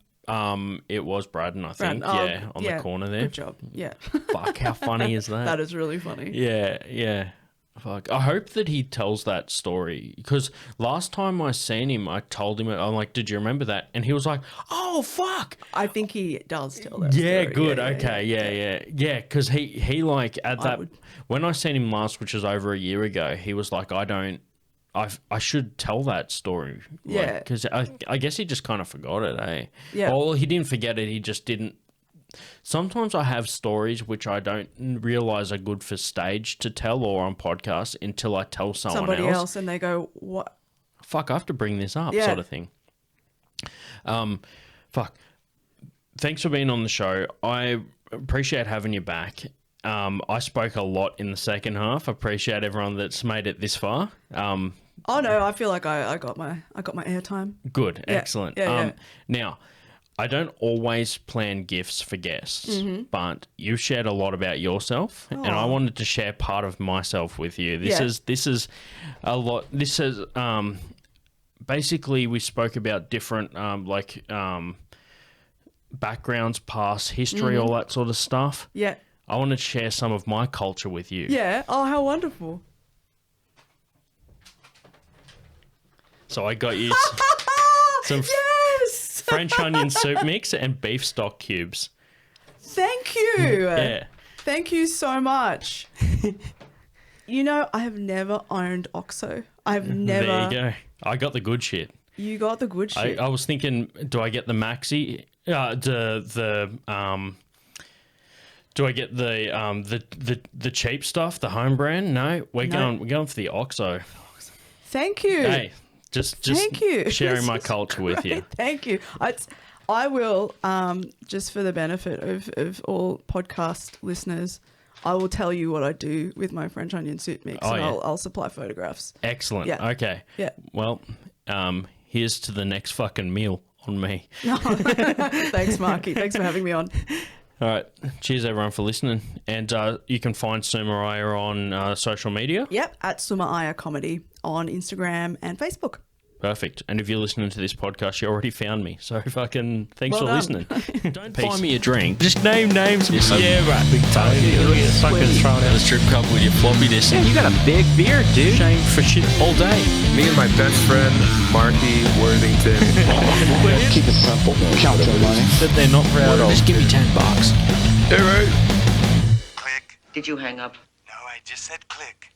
It was Braddon, I think. Braddon. Oh, on the corner there. Good job. Yeah. Fuck, how funny is that? That is really funny. Yeah. Fuck. I hope that he tells that story because last time I seen him, I told him, I'm like, did you remember that? And he was like, oh, fuck. I think he does tell that Yeah, story. good. Okay. Yeah. Because he like at that, when I seen him last, which was over a year ago, he was like, I should tell that story. Yeah. Because I guess he just kind of forgot it, eh? Yeah. Well, he didn't forget it. He just didn't. Sometimes I have stories which I don't realise are good for stage to tell or on podcasts until I tell Somebody else and they go, what? Fuck, I have to bring this up, Yeah. sort of thing. Fuck. Thanks for being on the show. I appreciate having you back. I spoke a lot in the second half. I appreciate everyone that's made it this far. Oh no, I feel like I got my airtime. Good, Yeah, excellent. yeah. Now, I don't always plan gifts for guests, but you've shared a lot about yourself, and I wanted to share part of myself with you. This is a lot. This is basically we spoke about different backgrounds, past history, all that sort of stuff. Yeah. I want to share some of my culture with you. Yeah. Oh, how wonderful. So I got you some Yes. French onion soup mix and beef stock cubes. Thank you. Yeah. Thank you so much. You know, I have never owned OXO. I've never. There you go. I got the good shit. You got the good shit. I was thinking, do I get the maxi? Do I get the cheap stuff, the home brand? No, we're going for the OXO. Thank you. Hey, just Thank you. sharing This my is culture with you. great. Thank you. I will, just for the benefit of all podcast listeners, I will tell you what I do with my French onion soup mix, and yeah. I'll supply photographs. Excellent. Yeah. Okay. Yeah. Well, here's to the next fucking meal on me. Thanks, Marky. Thanks for having me on. All right. Cheers, everyone, for listening. And you can find Suma Iyer on social media. Yep, at Suma Iyer Comedy on Instagram and Facebook. Perfect. And if you're listening to this podcast, you already found me. So fucking thanks Well for done. listening. Don't buy me a drink. Just name names. Yeah, right. Big Tony. Fucking thrown out a strip club with your floppy disk. Damn, you got a big beard, dude. Shame for shit all day. Me and my best friend, Marky Worthington. Keep it simple. Count your money. That they're not proud of. Just give me $10. Hey, right? Click. Did you hang up? No, I just said click.